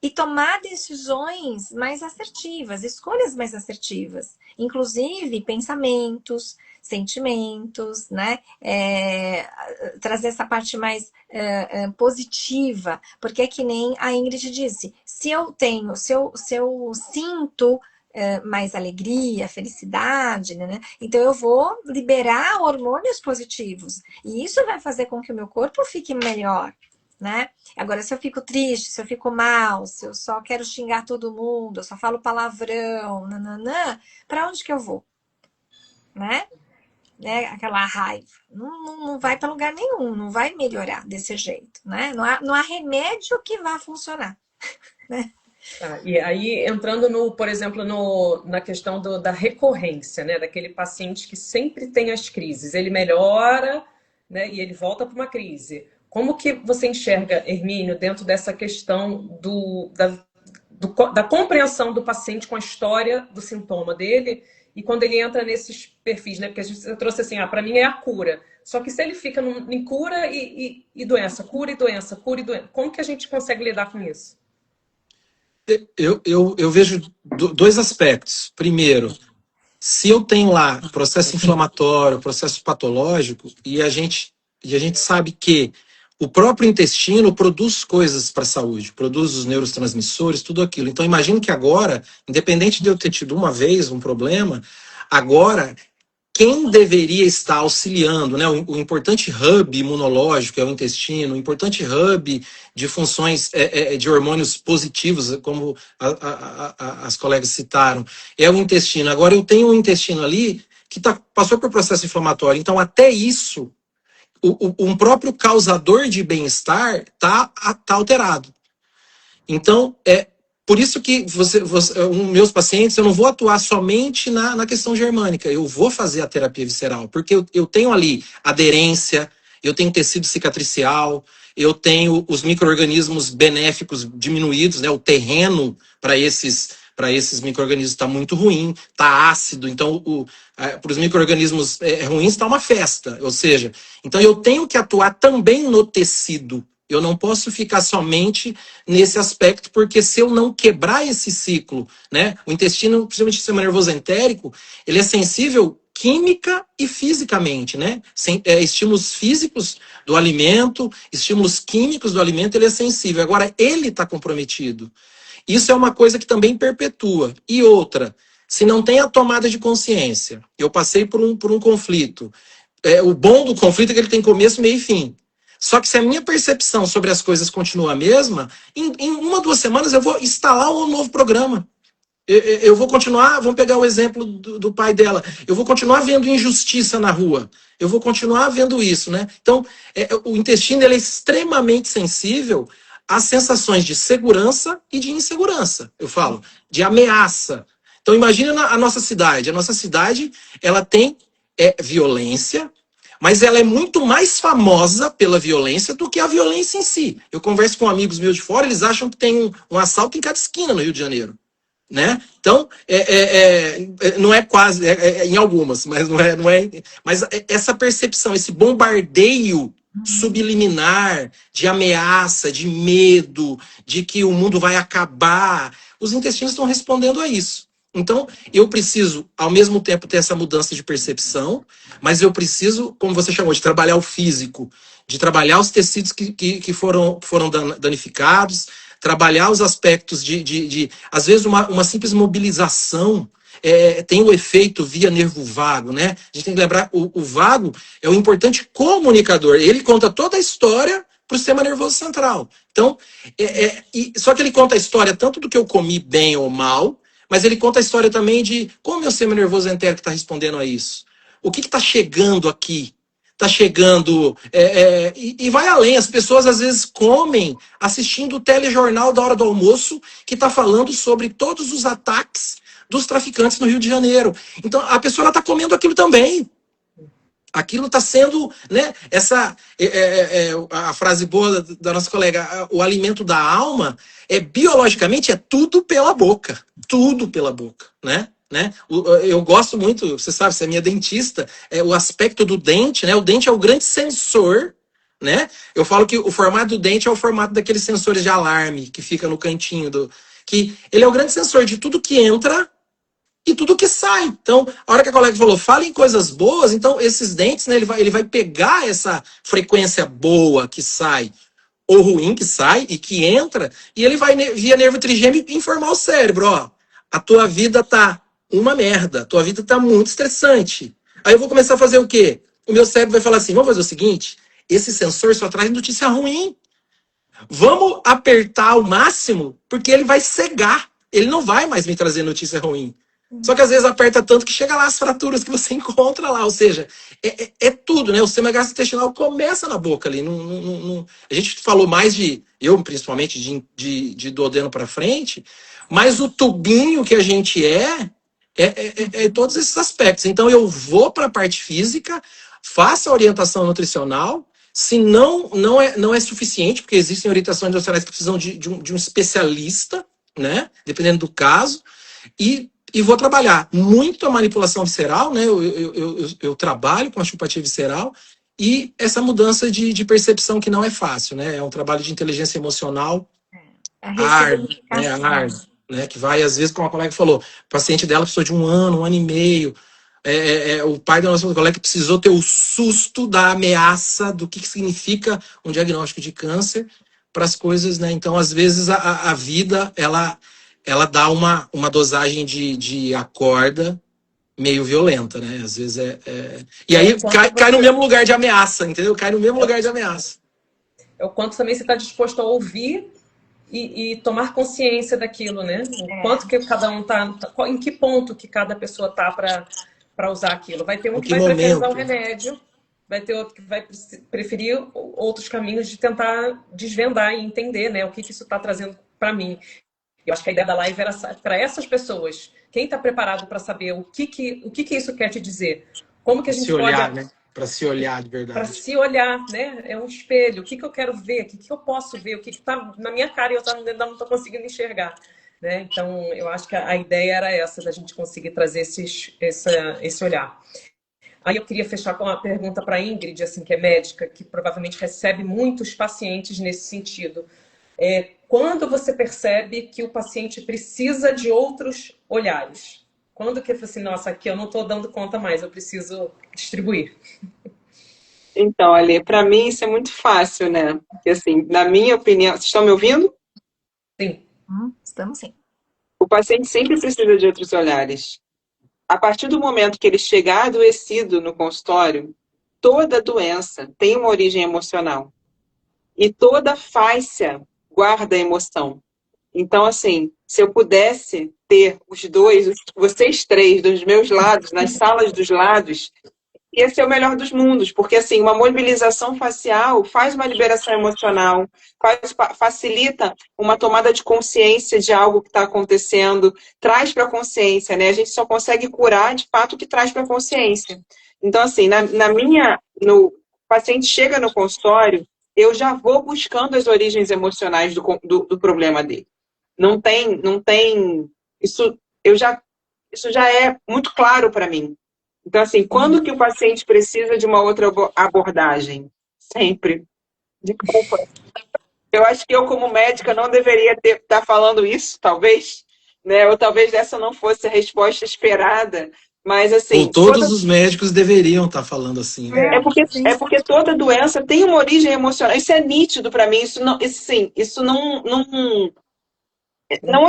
e tomar decisões mais assertivas, escolhas mais assertivas, inclusive pensamentos, sentimentos, né? Trazer essa parte mais positiva, porque é que nem a Ingrid disse, se eu sinto mais alegria, felicidade, né? Então eu vou liberar hormônios positivos e isso vai fazer com que o meu corpo fique melhor, né? Agora, se eu fico triste, se eu fico mal, se eu só quero xingar todo mundo, eu só falo palavrão, nananã, para onde que eu vou? Né? Aquela raiva. Não vai para lugar nenhum, não vai melhorar desse jeito, né? Não há remédio que vá funcionar, né? E aí, entrando, por exemplo, na questão da recorrência, né? Daquele paciente que sempre tem as crises. Ele melhora, né? E ele volta para uma crise. Como que você enxerga, Hermínio, dentro dessa questão da compreensão do paciente com a história do sintoma dele e quando ele entra nesses perfis, né? Porque a gente trouxe assim, para mim é a cura. Só que se ele fica em cura e doença, cura e doença, cura e doença, como que a gente consegue lidar com isso? Eu vejo dois aspectos. Primeiro, se eu tenho lá processo inflamatório, processo patológico, e a gente sabe que o próprio intestino produz coisas para a saúde, produz os neurotransmissores, tudo aquilo. Então, imagino que agora, independente de eu ter tido uma vez um problema, agora, quem deveria estar auxiliando, né, o importante hub imunológico é o intestino, o importante hub de funções de hormônios positivos, como as colegas citaram, é o intestino. Agora, eu tenho um intestino ali que passou por processo inflamatório. Então, até isso, um próprio causador de bem-estar tá alterado. Então, por isso que meus pacientes, eu não vou atuar somente na questão germânica, eu vou fazer a terapia visceral, porque eu tenho ali aderência, eu tenho tecido cicatricial, eu tenho os micro-organismos benéficos diminuídos, né, o terreno para para esses micro-organismos está muito ruim, está ácido, então para os micro-organismos ruins está uma festa, ou seja, então eu tenho que atuar também no tecido. Eu não posso ficar somente nesse aspecto, porque se eu não quebrar esse ciclo, né, o intestino, principalmente o sistema nervoso entérico, ele é sensível química e fisicamente, né? Estímulos físicos do alimento, estímulos químicos do alimento, ele é sensível. Agora, ele está comprometido. Isso é uma coisa que também perpetua. E outra, se não tem a tomada de consciência, eu passei por um conflito. O bom do conflito é que ele tem começo, meio e fim. Só que se a minha percepção sobre as coisas continua a mesma, em 1 ou 2 semanas eu vou instalar um novo programa. Eu vou continuar, vamos pegar o exemplo do pai dela, eu vou continuar vendo injustiça na rua, eu vou continuar vendo isso, né? Então, o intestino ele é extremamente sensível às sensações de segurança e de insegurança, eu falo, de ameaça. Então, imagina a nossa cidade. A nossa cidade, ela tem violência, mas ela é muito mais famosa pela violência do que a violência em si. Eu converso com amigos meus de fora, eles acham que tem um assalto em cada esquina no Rio de Janeiro. Né? Então, não é quase, em algumas, mas não é. Mas essa percepção, esse bombardeio subliminar de ameaça, de medo, de que o mundo vai acabar, os intestinos estão respondendo a isso. Então, eu preciso, ao mesmo tempo, ter essa mudança de percepção, mas eu preciso, como você chamou, de trabalhar o físico, de trabalhar os tecidos que foram danificados, trabalhar os aspectos às vezes, uma simples mobilização tem o efeito via nervo vago, né? A gente tem que lembrar, o vago é um importante comunicador. Ele conta toda a história para o sistema nervoso central. Então, só que ele conta a história tanto do que eu comi bem ou mal, mas ele conta a história também de como meu sistema nervoso entérico está respondendo a isso. O que está chegando aqui? Está chegando e vai além. As pessoas às vezes comem assistindo o telejornal da hora do almoço que está falando sobre todos os ataques dos traficantes no Rio de Janeiro. Então a pessoa está comendo aquilo também. Aquilo está sendo, né? A frase boa da nossa colega, o alimento da alma biologicamente tudo pela boca, né? Eu gosto muito, você sabe, você é minha dentista, o aspecto do dente, né? O dente é o grande sensor, né? Eu falo que o formato do dente é o formato daqueles sensores de alarme que fica no cantinho que ele é o grande sensor de tudo que entra e tudo que sai. Então, a hora que a colega falou, fala em coisas boas, então esses dentes, né, ele vai pegar essa frequência boa que sai ou ruim que sai e que entra, e ele vai via nervo trigêmeo informar o cérebro, ó, a tua vida tá uma merda, a tua vida tá muito estressante. Aí eu vou começar a fazer o quê? O meu cérebro vai falar assim, vamos fazer o seguinte, esse sensor só traz notícia ruim. Vamos apertar ao máximo, porque ele vai cegar. Ele não vai mais me trazer notícia ruim. Só que às vezes aperta tanto que chega lá as fraturas que você encontra lá. Ou seja, tudo, né? O sistema gastrointestinal começa na boca ali. A gente falou mais eu principalmente, de duodeno para frente, mas o tubinho que a gente é todos esses aspectos. Então eu vou para a parte física, faço a orientação nutricional. Se não é suficiente, porque existem orientações nutricionais que precisam de um especialista, né? Dependendo do caso, e vou trabalhar muito a manipulação visceral, né? Eu trabalho com a chupatia visceral e essa mudança de percepção que não é fácil, né? É um trabalho de inteligência emocional árduo, né? Que vai, às vezes, como a colega falou, o paciente dela precisou de 1 ano, 1 ano e meio. O pai da nossa colega precisou ter o susto da ameaça do que significa um diagnóstico de câncer para as coisas, né? Então, às vezes, a vida, ela dá uma dosagem de acorda meio violenta, né? Às vezes E aí cai no mesmo lugar de ameaça, entendeu? Cai no mesmo lugar de ameaça. É o quanto também você está disposto a ouvir e tomar consciência daquilo, né? O quanto que cada um tá, em que ponto que cada pessoa tá para usar aquilo. Vai ter um que vai preferir usar o remédio, vai ter outro que vai preferir outros caminhos de tentar desvendar e entender, né? O que isso está trazendo para mim. Eu acho que a ideia da live era para essas pessoas. Quem está preparado para saber o que isso quer te dizer? Como que a gente olhar, pode... né? Para se olhar de verdade. Para se olhar, né? É um espelho. O que eu quero ver? O que eu posso ver? O que está na minha cara e eu ainda não estou conseguindo enxergar? né? Então, eu acho que a ideia era essa, da gente conseguir trazer esse olhar. Aí eu queria fechar com uma pergunta para a Ingrid, assim, que é médica, que provavelmente recebe muitos pacientes nesse sentido. Quando você percebe que o paciente precisa de outros olhares? Quando que assim, nossa, aqui eu não estou dando conta mais, eu preciso distribuir? Então, Ale, para mim isso é muito fácil, né? Porque, assim, na minha opinião... Vocês estão me ouvindo? Sim. Estamos sim. O paciente sempre precisa de outros olhares. A partir do momento que ele chegar adoecido no consultório, toda doença tem uma origem emocional. E toda fáscia guarda emoção. Então, assim, se eu pudesse ter os dois, vocês três, dos meus lados, nas salas dos lados, ia ser o melhor dos mundos, porque assim, uma mobilização facial faz uma liberação emocional, facilita uma tomada de consciência de algo que está acontecendo, traz para a consciência, né? A gente só consegue curar, de fato, o que traz para a consciência. Então, assim, o paciente chega no consultório, eu já vou buscando as origens emocionais do problema dele. Não tem, isso já é muito claro para mim. Então, assim, quando que o paciente precisa de uma outra abordagem? Sempre. Desculpa. Eu acho que eu, como médica, não deveria estar falando isso, talvez, né? Ou talvez essa não fosse a resposta esperada. Mas, Ou assim... todos os médicos deveriam estar falando assim, né? É porque toda doença tem uma origem emocional. Isso é nítido para mim. Isso não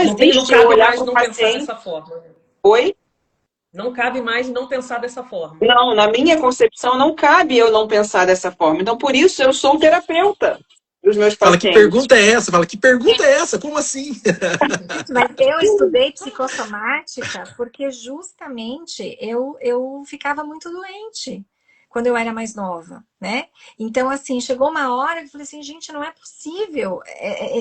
existe eu cabe olhar mais para o não pensar paciente... dessa forma. Oi? Não cabe mais não pensar dessa forma. Não, na minha concepção não cabe eu não pensar dessa forma. Então, por isso, eu sou terapeuta dos meus Fala, que pacientes. pergunta é essa? Fala, que pergunta é essa? Como assim? Mas eu estudei psicossomática porque justamente eu ficava muito doente quando eu era mais nova, né? Então, assim, chegou uma hora que eu falei assim, gente, não é possível.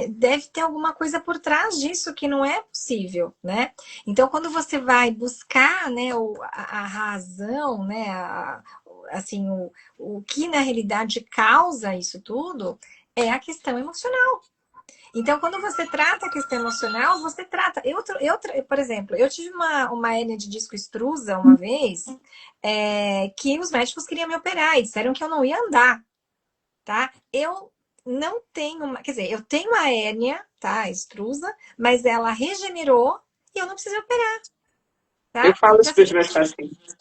Deve ter alguma coisa por trás disso que não é possível, né? Então, quando você vai buscar, né, a razão, né, assim, o que na realidade causa isso tudo, é a questão emocional. Então, quando você trata a questão emocional, você trata. Por exemplo, eu tive uma hérnia de disco extrusa uma vez, que os médicos queriam me operar e disseram que eu não ia andar, tá? Eu não tenho quer dizer, eu tenho uma hérnia, tá? Extrusa, mas ela regenerou e eu não precisei operar, tá? Eu falo Então, isso para assim, os meus pacientes.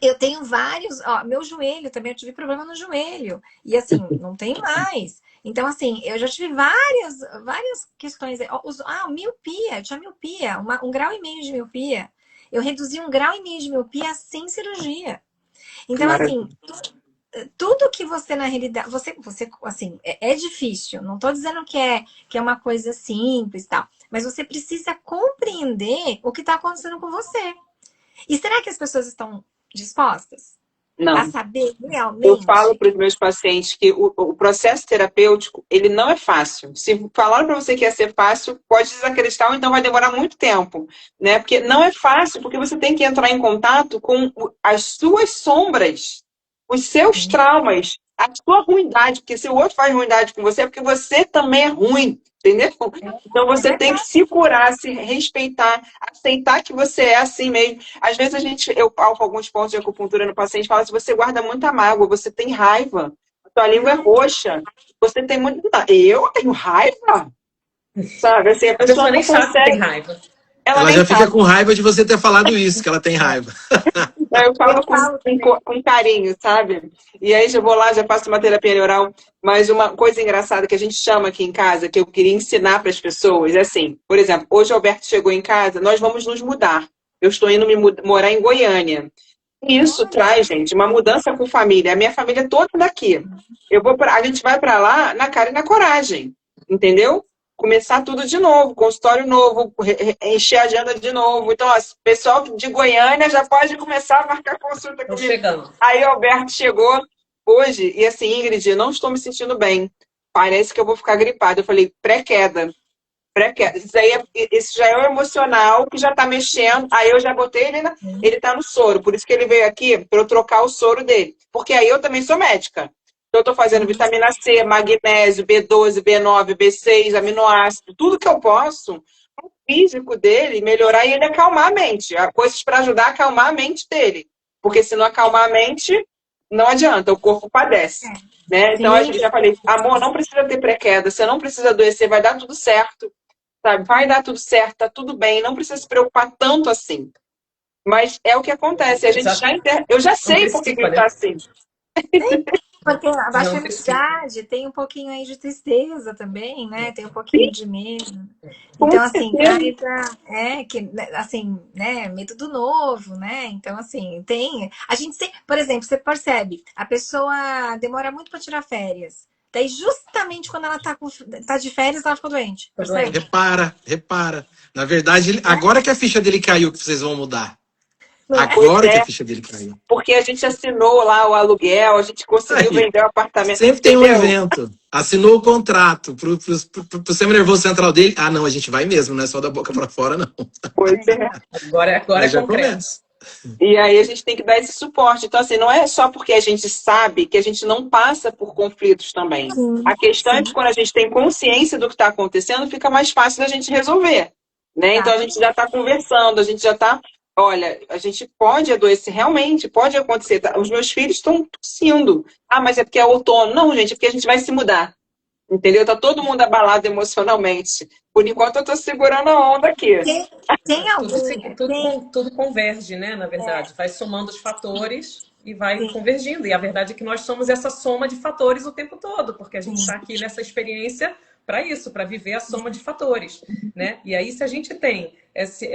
eu tenho vários, ó, meu joelho também, eu tive problema no joelho. E assim, não tem mais. Então, assim, eu já tive várias questões. Miopia, eu tinha miopia, um grau e meio de miopia. Eu reduzi 1,5 graus de miopia sem cirurgia. Então, assim, Maravilha. tudo que você, na realidade, você assim, é difícil. Não estou dizendo que é uma coisa simples e tal. Mas você precisa compreender o que está acontecendo com você. E será que as pessoas estão dispostas a Não. saber Eu falo realmente? para os meus pacientes que o processo terapêutico, ele não é fácil. Se falaram para você que ia ser fácil, pode desacreditar ou então vai demorar muito tempo, né? Porque não é fácil, porque você tem que entrar em contato com as suas sombras, os seus traumas, a sua ruindade, porque se o outro faz ruindade com você, é porque você também é ruim, entendeu? Então você tem que se curar, se respeitar, aceitar que você é assim mesmo. Às vezes eu palpo alguns pontos de acupuntura no paciente e falo assim, você guarda muita mágoa, você tem raiva, a tua língua é roxa, você tem muito... Eu tenho raiva? Sabe, assim, a A pessoa pessoa não nem sabe que tem consegue... raiva. Ela Ela nem já fica sabe. com raiva de você ter falado isso, que ela tem raiva. Eu falo falo com carinho, sabe? E aí já vou lá, já faço uma terapia neural. Mas uma coisa engraçada que a gente chama aqui em casa, que eu queria ensinar para as pessoas, é assim, por exemplo, hoje o Alberto chegou em casa, nós vamos nos mudar. Eu estou indo morar em Goiânia. E isso traz, gente, uma mudança com família. A minha família é toda daqui. A gente vai para lá na cara e na coragem, entendeu? Começar tudo de novo, consultório novo, encher a agenda de novo. Então, ó, pessoal de Goiânia já pode começar a marcar consulta Estou comigo. chegando. Aí o Alberto chegou hoje e assim, Ingrid, eu não estou me sentindo bem. Parece que eu vou ficar gripada. Eu falei, pré-queda. Isso já é o emocional que já está mexendo. Aí eu já botei ele está no soro. Por isso que ele veio aqui para eu trocar o soro dele. Porque aí eu também sou médica. Então eu estou fazendo vitamina C, magnésio, B12, B9, B6, aminoácido, tudo que eu posso, físico dele melhorar e ele acalmar a mente. Há coisas para ajudar a acalmar a mente dele. Porque se não acalmar a mente, não adianta, o corpo padece. Né? Então, a gente já falei, amor, não precisa ter pré-queda, você não precisa adoecer, vai dar tudo certo. Sabe? Vai dar tudo certo, tá tudo bem, não precisa se preocupar tanto assim. Mas é o que acontece. A gente eu já sei por que ele está assim. Porque a baixa Não precisa. imunidade tem um pouquinho aí de tristeza também, né? Tem um pouquinho Sim. de medo. Com Então, assim, certeza. assim, né? Medo do novo, né? Então, assim, tem. A gente sempre, por exemplo, você percebe, a pessoa demora muito para tirar férias. Daí, justamente quando ela tá de férias, ela ficou doente. Percebe? Repara. Na verdade, agora que a ficha dele caiu, que vocês vão mudar. Não é? Agora que a ficha dele caiu. Porque a gente assinou lá o aluguel, a gente conseguiu Aí, vender o apartamento. sempre tem um entendeu? evento. Assinou o contrato pro sistema nervoso central dele. Ah, não, a gente vai mesmo, não é só da boca para fora, não. Pois é. Agora Aí é já concreto. começa. E aí a gente tem que dar esse suporte. Então, assim, não é só porque a gente sabe que a gente não passa por conflitos também. Sim, A questão é sim. que quando a gente tem consciência do que está acontecendo, fica mais fácil da gente resolver. Né? Então a gente já está conversando, a gente já está. Olha, a gente pode adoecer, realmente, pode acontecer. Tá? Os meus filhos estão tossindo. Ah, mas é porque é outono. Não, gente, é porque a gente vai se mudar. Entendeu? Tá todo mundo abalado emocionalmente. Por enquanto eu tô segurando a onda aqui. Tem alguém. Tudo converge, né? Na verdade, vai somando os fatores e vai convergindo. E a verdade é que nós somos essa soma de fatores o tempo todo, porque a gente está aqui nessa experiência para isso, para viver a soma de fatores, né? E aí, se a gente tem esse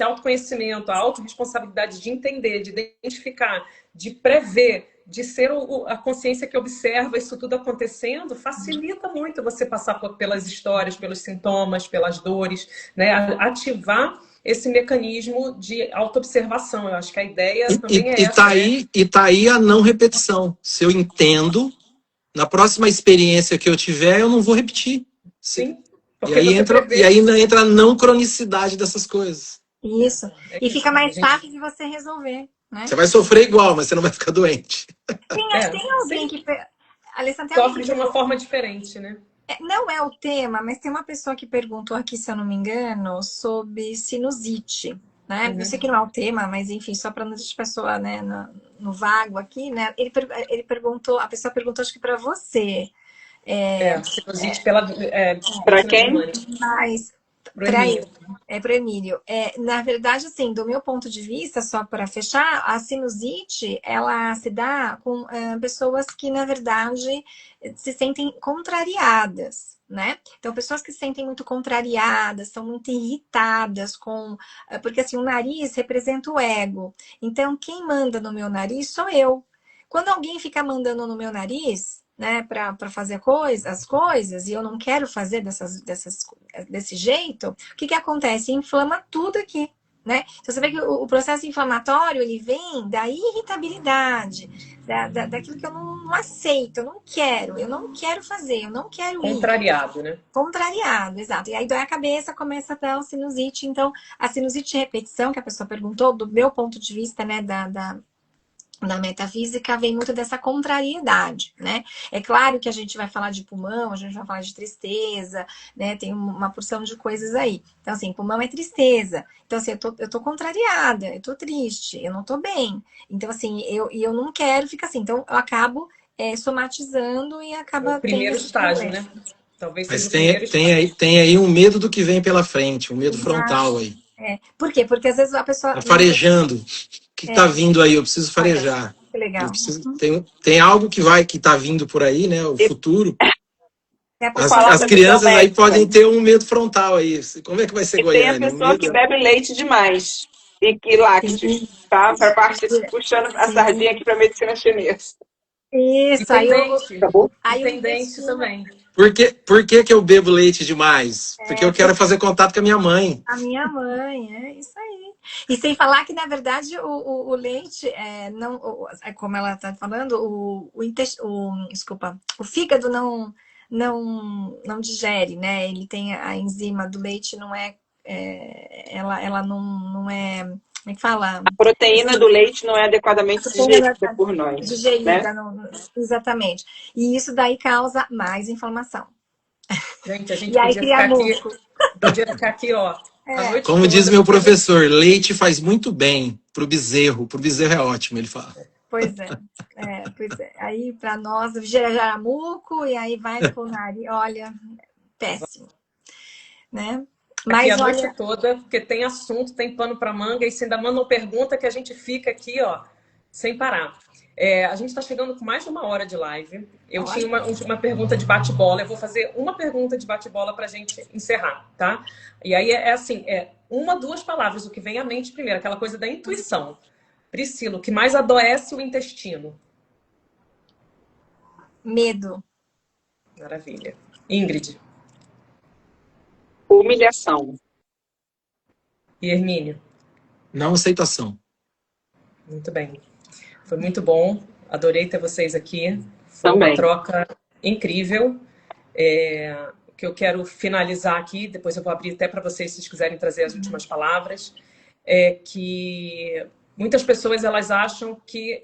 autoconhecimento, a autorresponsabilidade de entender, de identificar, de prever, de ser a consciência que observa isso tudo acontecendo, facilita muito você passar pelas histórias, pelos sintomas, pelas dores, né? Ativar esse mecanismo de autoobservação. Eu acho que a ideia também é essa. E tá aí a não repetição. Se eu entendo, na próxima experiência que eu tiver, eu não vou repetir. Sim. E aí entra a não cronicidade dessas coisas. Isso. E fica mais fácil de você resolver. Né? Você vai sofrer igual, mas você não vai ficar doente. Tem alguém que... Alessandra, sofre de uma forma diferente, né? Não é o tema, mas tem uma pessoa que perguntou aqui, se eu não me engano, sobre sinusite. Né? Eu sei que não é o tema, mas enfim, só para não deixar a pessoa, né, no vago aqui, né? Ele perguntou, a pessoa perguntou, acho que para você. Sinusite para quem? Mas para ele, para o Emílio. Na verdade, assim, do meu ponto de vista, só para fechar, a sinusite, ela se dá com pessoas que, na verdade, se sentem contrariadas, né? Então, pessoas que se sentem muito contrariadas, são muito irritadas porque, assim, o nariz representa o ego. Então, quem manda no meu nariz sou eu. Quando alguém fica mandando no meu nariz, né, para fazer as coisas, e eu não quero fazer desse jeito, o que acontece? Inflama tudo aqui, né? Então, você vê que o processo inflamatório, ele vem da irritabilidade, daquilo que eu não aceito, eu não quero fazer, eu não quero ir. Contrariado, né? Contrariado, exato. E aí dói a cabeça, começa a dar sinusite. Então, a sinusite de repetição, que a pessoa perguntou, do meu ponto de vista, né, da metafísica, vem muito dessa contrariedade, né? É claro que a gente vai falar de pulmão, a gente vai falar de tristeza, né? Tem uma porção de coisas aí. Então, assim, pulmão é tristeza. Então, assim, eu tô contrariada, eu tô triste, eu não tô bem. Então, assim, eu não quero ficar assim. Então, eu acabo somatizando e acaba o primeiro estágio, problema. né? Talvez Mas seja tem aí um medo do que vem pela frente, um medo frontal aí. Por quê? Porque às vezes a pessoa... Tá farejando. O que tá vindo aí? Eu preciso farejar. Que legal. Tem algo que tá vindo por aí, né? O futuro. As crianças aí podem ter um medo frontal aí. Como é que vai ser Goiânia? Tem a pessoa que bebe leite demais. E que lácteos, tá? Para parte puxando a sardinha aqui para medicina chinesa. Isso, aí dente também. Por que eu bebo leite demais? Porque eu quero fazer contato com a minha mãe. A minha mãe, é isso aí. E sem falar que, na verdade, o leite, como ela está falando, desculpa, o fígado não digere, né? Ele tem a enzima do leite, não é, ela não é, como é que fala? A proteína do leite não é adequadamente digerida por nós. Digerida, né? exatamente. E isso daí causa mais inflamação. Gente, a gente E aí cria muco. podia ficar aqui, ó, a noite Como toda, diz meu porque professor, leite faz muito bem pro bezerro. Pro bezerro é ótimo, ele fala. Pois é, pois é. Aí para nós gera jaramuco e aí vai pro nariz. Olha, péssimo, né? aqui a Mas noite olha, toda, porque tem assunto, tem pano para manga, e se ainda mandam pergunta que a gente fica aqui, ó, sem parar. A gente está chegando com mais de 1 hora de live. Eu tinha uma pergunta de bate-bola. Eu vou fazer uma pergunta de bate-bola para a gente encerrar, tá? E aí assim, 2 palavras, o que vem à mente primeiro, aquela coisa da intuição. Priscila, o que mais adoece o intestino? medo. Maravilha. Ingrid Humilhação. e Hermínio? Não aceitação. Muito bem. Foi muito bom. Adorei ter vocês aqui. Foi Também. uma troca incrível. O que eu quero finalizar aqui, depois eu vou abrir até para vocês, se vocês quiserem trazer as últimas palavras, é que muitas pessoas elas acham que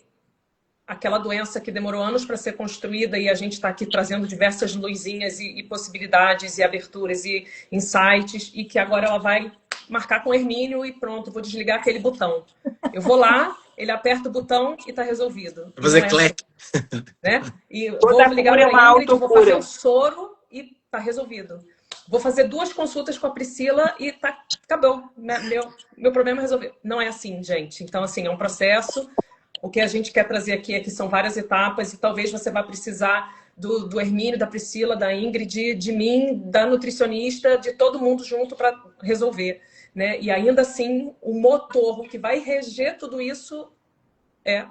aquela doença que demorou anos para ser construída e a gente está aqui trazendo diversas luzinhas e possibilidades e aberturas e insights e que agora ela vai marcar com o Hermínio e pronto, vou desligar aquele botão. Eu vou lá, ele aperta o botão e está resolvido. Vai fazer clec. Né? E Toda vou ligar cura é para uma a Ingrid, vou fazer autocura. o soro e está resolvido. Vou fazer 2 consultas com a Priscila e acabou. Meu problema é resolvido. Não é assim, gente. Então, assim, é um processo. O que a gente quer trazer aqui é que são várias etapas e talvez você vá precisar do Hermínio, da Priscila, da Ingrid, de mim, da nutricionista, de todo mundo junto para resolver. Né? E ainda assim, o motor, o que vai reger tudo isso é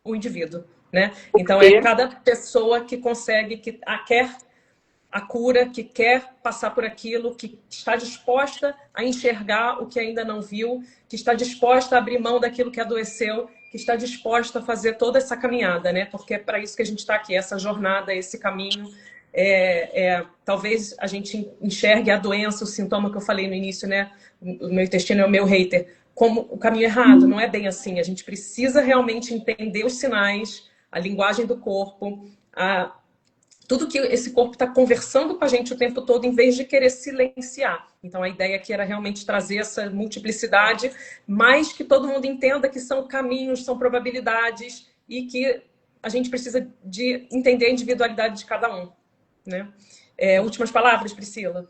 o indivíduo. Né? Então, é cada pessoa que consegue, que quer a cura, que quer passar por aquilo, que está disposta a enxergar o que ainda não viu, que está disposta a abrir mão daquilo que adoeceu, que está disposta a fazer toda essa caminhada, né? Porque é para isso que a gente está aqui, essa jornada, esse caminho. Talvez a gente enxergue a doença, o sintoma que eu falei no início, né? O meu intestino é o meu hater, como o caminho errado. Não é bem assim. A gente precisa realmente entender os sinais, a linguagem do corpo, tudo que esse corpo está conversando com a gente o tempo todo, em vez de querer silenciar. Então, a ideia aqui era realmente trazer essa multiplicidade, mas que todo mundo entenda que são caminhos, são probabilidades e que a gente precisa de entender a individualidade de cada um. Né? Últimas palavras, Priscila?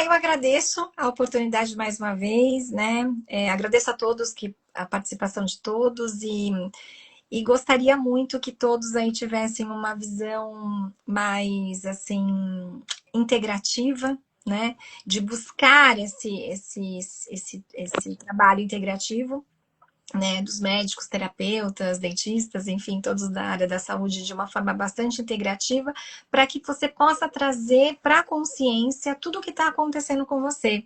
Eu agradeço a oportunidade mais uma vez, né? Agradeço a todos, a participação de todos e gostaria muito que todos aí tivessem uma visão mais, assim, integrativa, né? De buscar esse trabalho integrativo, né? Dos médicos, terapeutas, dentistas, enfim, todos da área da saúde de uma forma bastante integrativa, para que você possa trazer para a consciência tudo o que está acontecendo com você.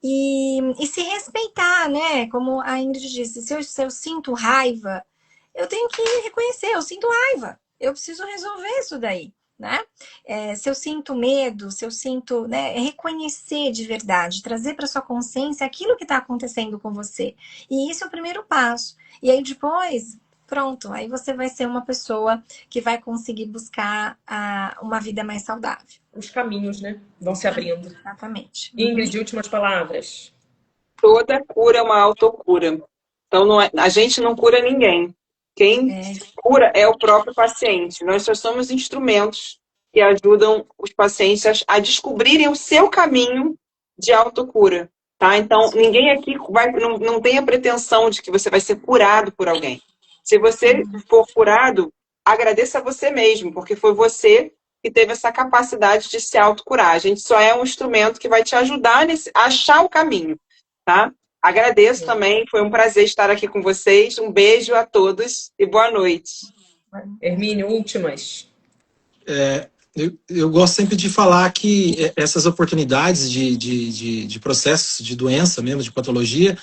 E se respeitar, né? Como a Ingrid disse, se eu sinto raiva, eu tenho que reconhecer, eu sinto raiva, eu preciso resolver isso daí, né? Se eu sinto medo, se eu sinto, né, reconhecer de verdade, trazer para sua consciência aquilo que está acontecendo com você. E isso é o primeiro passo. E aí depois, pronto, aí você vai ser uma pessoa que vai conseguir buscar uma vida mais saudável. Os caminhos, né? Vão se abrindo. Exatamente. Ingrid, últimas palavras. Toda cura é uma autocura. Então, a gente não cura ninguém. Quem cura é o próprio paciente. Nós só somos instrumentos que ajudam os pacientes a descobrirem o seu caminho de autocura. Tá? Então, ninguém aqui não tem a pretensão de que você vai ser curado por alguém. Se você for curado, agradeça a você mesmo, porque foi você que teve essa capacidade de se autocurar. A gente só é um instrumento que vai te ajudar a achar o caminho. Tá? Agradeço também, foi um prazer estar aqui com vocês. Um beijo a todos e boa noite. Hermínio, últimas. Eu gosto sempre de falar que essas oportunidades de processos de doença mesmo, de patologia,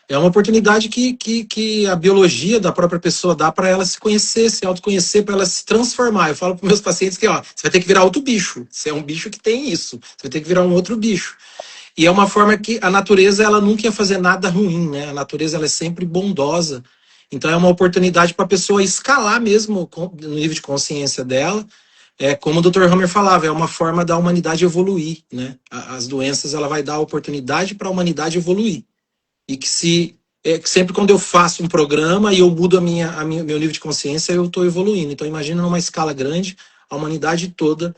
é uma oportunidade que a biologia da própria pessoa dá para ela se conhecer, se autoconhecer, para ela se transformar. Eu falo para meus pacientes que você vai ter que virar outro bicho. Você é um bicho que tem isso. Você vai ter que virar um outro bicho. E é uma forma que a natureza, ela nunca ia fazer nada ruim, né? A natureza, ela é sempre bondosa. Então, é uma oportunidade para a pessoa escalar mesmo no nível de consciência dela, como o Dr. Hammer falava, é uma forma da humanidade evoluir, né? As doenças, ela vai dar a oportunidade para a humanidade evoluir. E que sempre quando eu faço um programa e eu mudo meu nível de consciência, eu estou evoluindo. Então imagina numa escala grande, a humanidade toda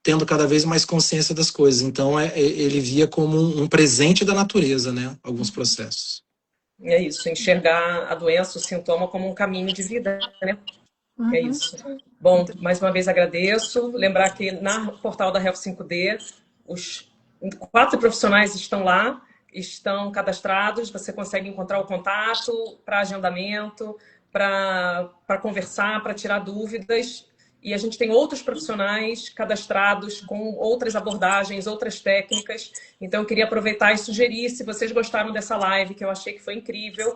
tendo cada vez mais consciência das coisas. Então ele via como um presente da natureza, né? Alguns processos. É isso, enxergar a doença, o sintoma como um caminho de vida, né? É isso. Bom, mais uma vez agradeço. Lembrar que no portal da Health 5D, os 4 profissionais estão lá, estão cadastrados, você consegue encontrar o contato para agendamento, para conversar, para tirar dúvidas. E a gente tem outros profissionais cadastrados com outras abordagens, outras técnicas. Então, eu queria aproveitar e sugerir, se vocês gostaram dessa live, que eu achei que foi incrível,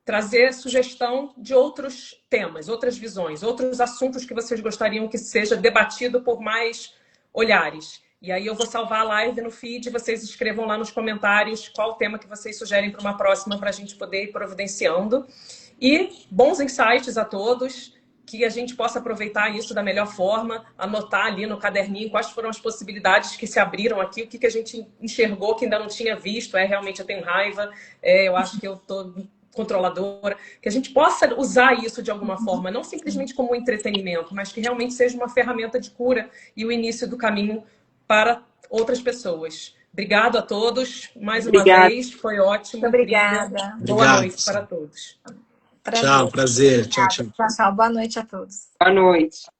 trazer sugestão de outros temas, outras visões, outros assuntos que vocês gostariam que seja debatido por mais olhares. E aí eu vou salvar a live no feed, vocês escrevam lá nos comentários qual o tema que vocês sugerem para uma próxima, para a gente poder ir providenciando. E bons insights a todos, que a gente possa aproveitar isso da melhor forma, anotar ali no caderninho quais foram as possibilidades que se abriram aqui, o que a gente enxergou que ainda não tinha visto. Realmente eu tenho raiva, eu acho que eu estou controladora, que a gente possa usar isso de alguma forma, não simplesmente como um entretenimento, mas que realmente seja uma ferramenta de cura e o início do caminho para outras pessoas. Obrigado a todos, mais uma vez, foi ótimo. Muito obrigada. Boa noite para todos. Prazer. Tchau, prazer. Tchau, tchau. Tchau, boa noite a todos. Boa noite.